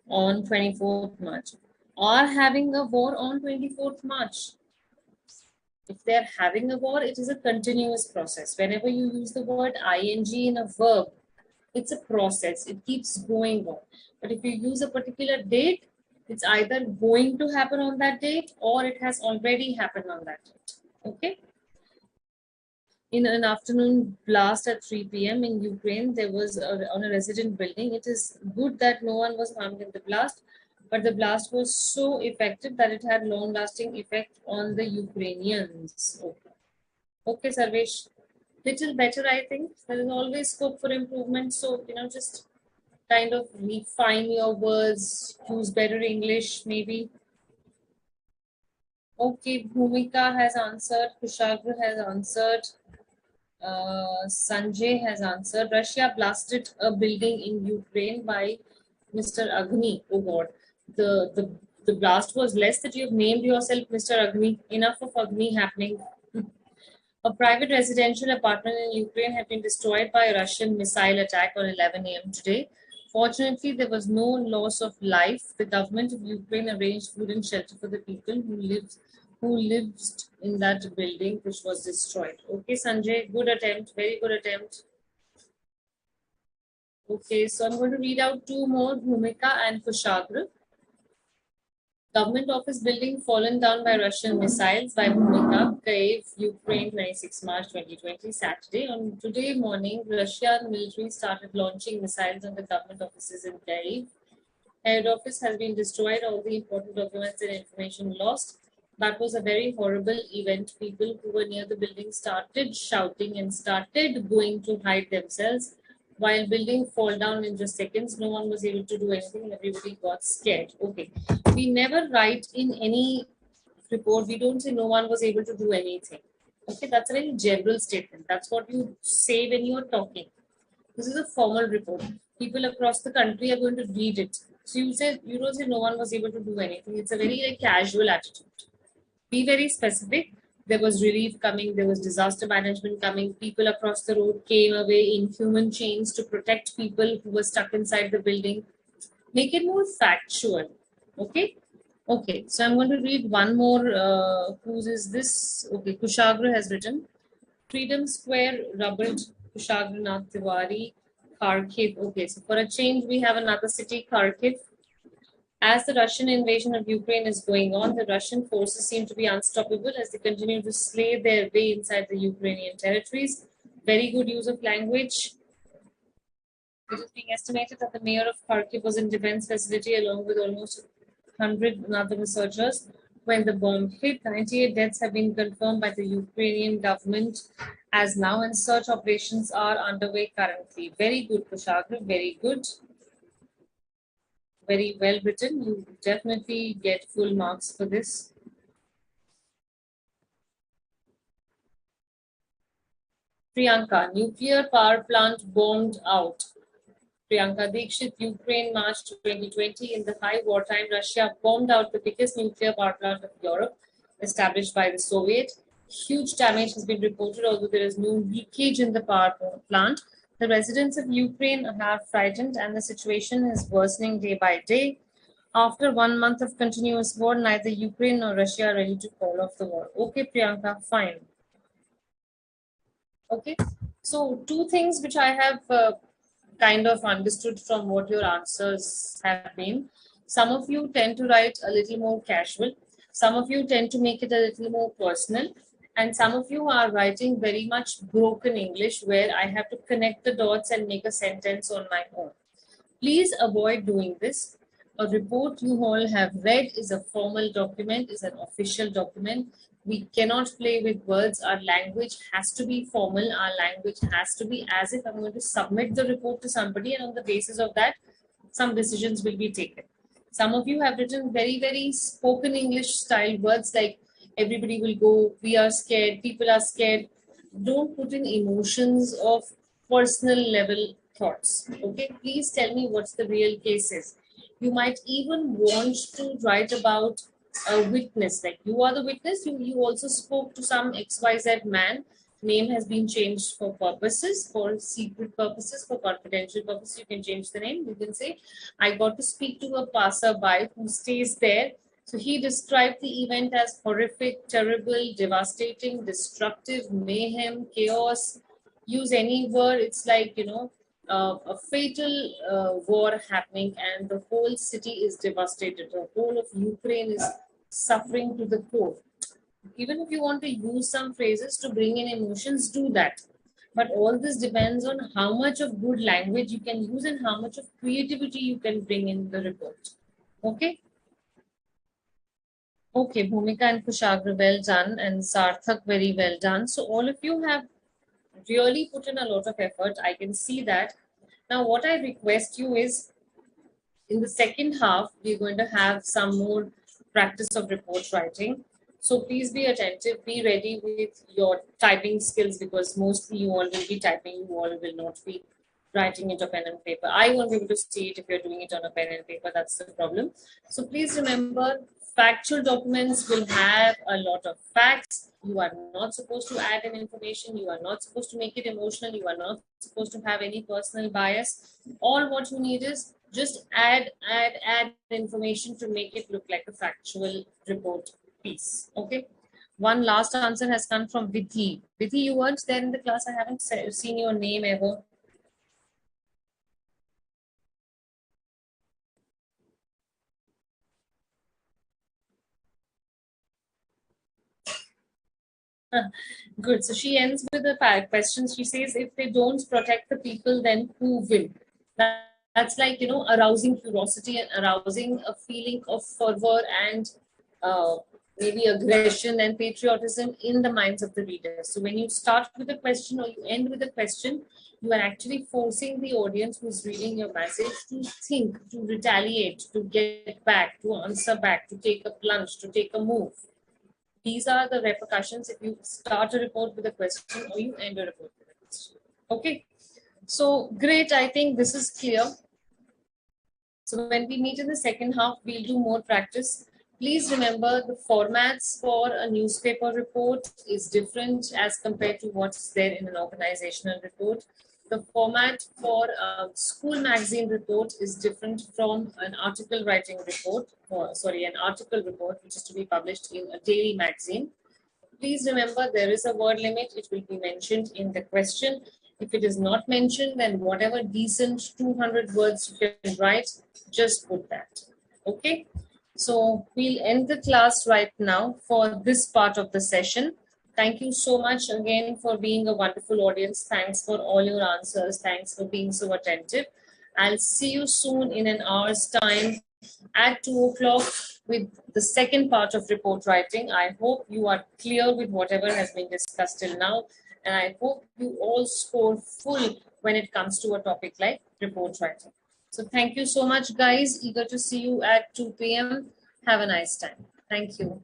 on 24th March. Are having a war on 24th March. If they're having a war, it is a continuous process. Whenever you use the word ing in a verb, it's a process, it keeps going on. But if you use a particular date, it's either going to happen on that date or it has already happened on that date. Okay. In an afternoon blast at 3 p.m. in Ukraine, there was on a resident building. It is good that no one was harmed in the blast, but the blast was so effective that it had long-lasting effect on the Ukrainians. Okay, okay, Sarvesh, little better, I think. There is always scope for improvement. So, you know, just kind of refine your words, use better English, maybe. Okay, Bhumika has answered, Kushagra has answered, Sanjay has answered. Russia blasted a building in Ukraine by Mr. Agni. Oh God, the blast was less that you've named yourself Mr. Agni. Enough of Agni happening. A private residential apartment in Ukraine had been destroyed by a Russian missile attack on 11 a.m. today. Fortunately, there was no loss of life. The government of Ukraine arranged food and shelter for the people who lived in that building which was destroyed. Okay, Sanjay, good attempt, very good attempt. Okay, so I'm going to read out two more, Bhumika and Kushagra. Government office building fallen down by Russian missiles by Bhumika, Kyiv, Ukraine, 26 March 2020, Saturday. On today morning, Russian military started launching missiles on the government offices in Kyiv. Head office has been destroyed, all the important documents and information lost. That was a very horrible event. People who were near the building started shouting and started going to hide themselves. While building fall down in just seconds, no one was able to do anything and everybody got scared. Okay. We never write in any report, we don't say no one was able to do anything. Okay, that's a very general statement. That's what you say when you're talking. This is a formal report. People across the country are going to read it. So you don't say no one was able to do anything. It's a very like, casual attitude. Be very specific. There was relief coming, there was disaster management coming. People across the road came away in human chains to protect people who were stuck inside the building. Make it more factual. Okay. Okay, so I'm going to read one more. Whose is this? Okay, Kushagra has written Freedom Square rubbled. Kushagra Nath Tiwari, Kharkiv. Okay, so for a change, we have another city, Kharkiv. As the Russian invasion of Ukraine is going on, the Russian forces seem to be unstoppable as they continue to slay their way inside the Ukrainian territories. Very good use of language. It is being estimated that the mayor of Kharkiv was in defense facility along with almost 100 other researchers when the bomb hit. 98 deaths have been confirmed by the Ukrainian government as now, and search operations are underway currently. Very good, Kushagra. Very good. Very well written. You definitely get full marks for this. Priyanka, nuclear power plant bombed out. Priyanka Dikshit, Ukraine, March 2020. In the high wartime, Russia bombed out the biggest nuclear power plant of Europe, established by the Soviet. Huge damage has been reported, although there is no leakage in the power plant. The residents of Ukraine are frightened, and the situation is worsening day by day. After 1 month of continuous war, neither Ukraine nor Russia are ready to call off the war. Okay, Priyanka, fine. Okay, so two things which I have kind of understood from what your answers have been. Some of you tend to write a little more casual, some of you tend to make it a little more personal, and some of you are writing very much broken English where I have to connect the dots and make a sentence on my own. Please avoid doing this. A report you all have read is a formal document, is an official document. We cannot play with words. Our language has to be formal. Our language has to be as if I'm going to submit the report to somebody, and on the basis of that, some decisions will be taken. Some of you have written very, very spoken English style words like everybody will go, we are scared, people are scared. Don't put in emotions of personal level thoughts. Okay, please tell me what's the real case is. You might even want to write about a witness, like you are the witness, you also spoke to some XYZ man, name has been changed for purposes, for secret purposes, for confidential purposes. You can change the name. You can say, I got to speak to a passerby who stays there. So he described the event as horrific, terrible, devastating, destructive, mayhem, chaos. Use any word. It's like, a fatal war happening, and the whole city is devastated. The whole of Ukraine is suffering to the core. Even if you want to use some phrases to bring in emotions, do that. But all this depends on how much of good language you can use and how much of creativity you can bring in the report. Okay? Okay, Bhumika and Kushagra, well done, and Sarthak, very well done. So all of you have really put in a lot of effort. I can see that. Now, what I request you is, in the second half, we're going to have some more practice of report writing. So please be attentive, be ready with your typing skills, because mostly you all will be typing, you all will not be writing it on pen and paper. I won't be able to see it if you're doing it on a pen and paper, that's the problem. So please remember, factual documents will have a lot of facts. You are not supposed to add in information, you are not supposed to make it emotional, you are not supposed to have any personal bias. All what you need is just add information to make it look like a factual report piece. Okay. One last answer has come from Vidhi. Vidhi, you weren't there in the class. I haven't seen your name ever. Good. So she ends with a question. She says, if they don't protect the people, then who will? That's like, arousing curiosity and arousing a feeling of fervor and uh, maybe aggression and patriotism in the minds of the readers. So when you start with a question or you end with a question, you are actually forcing the audience who's reading your message to think, to retaliate, to get back, to answer back, to take a plunge, to take a move. These are the repercussions if you start a report with a question or you end a report with a question. Okay. So great. I think this is clear. So when we meet in the second half, we'll do more practice. Please remember, the formats for a newspaper report is different as compared to what's there in an organizational report. The format for a school magazine report is different from an article writing report, an article report which is to be published in a daily magazine. Please remember, there is a word limit. It will be mentioned in the question. If it is not mentioned, then whatever decent 200 words you can write, just put that. Okay, so we'll end the class right now for this part of the session. Thank you so much again for being a wonderful audience. Thanks for all your answers. Thanks for being so attentive. I'll see you soon in an hour's time at 2 o'clock with the second part of report writing. I hope you are clear with whatever has been discussed till now, and I hope you all score full when it comes to a topic like report writing. So thank you so much, guys. Eager to see you at 2 p.m. Have a nice time. Thank you.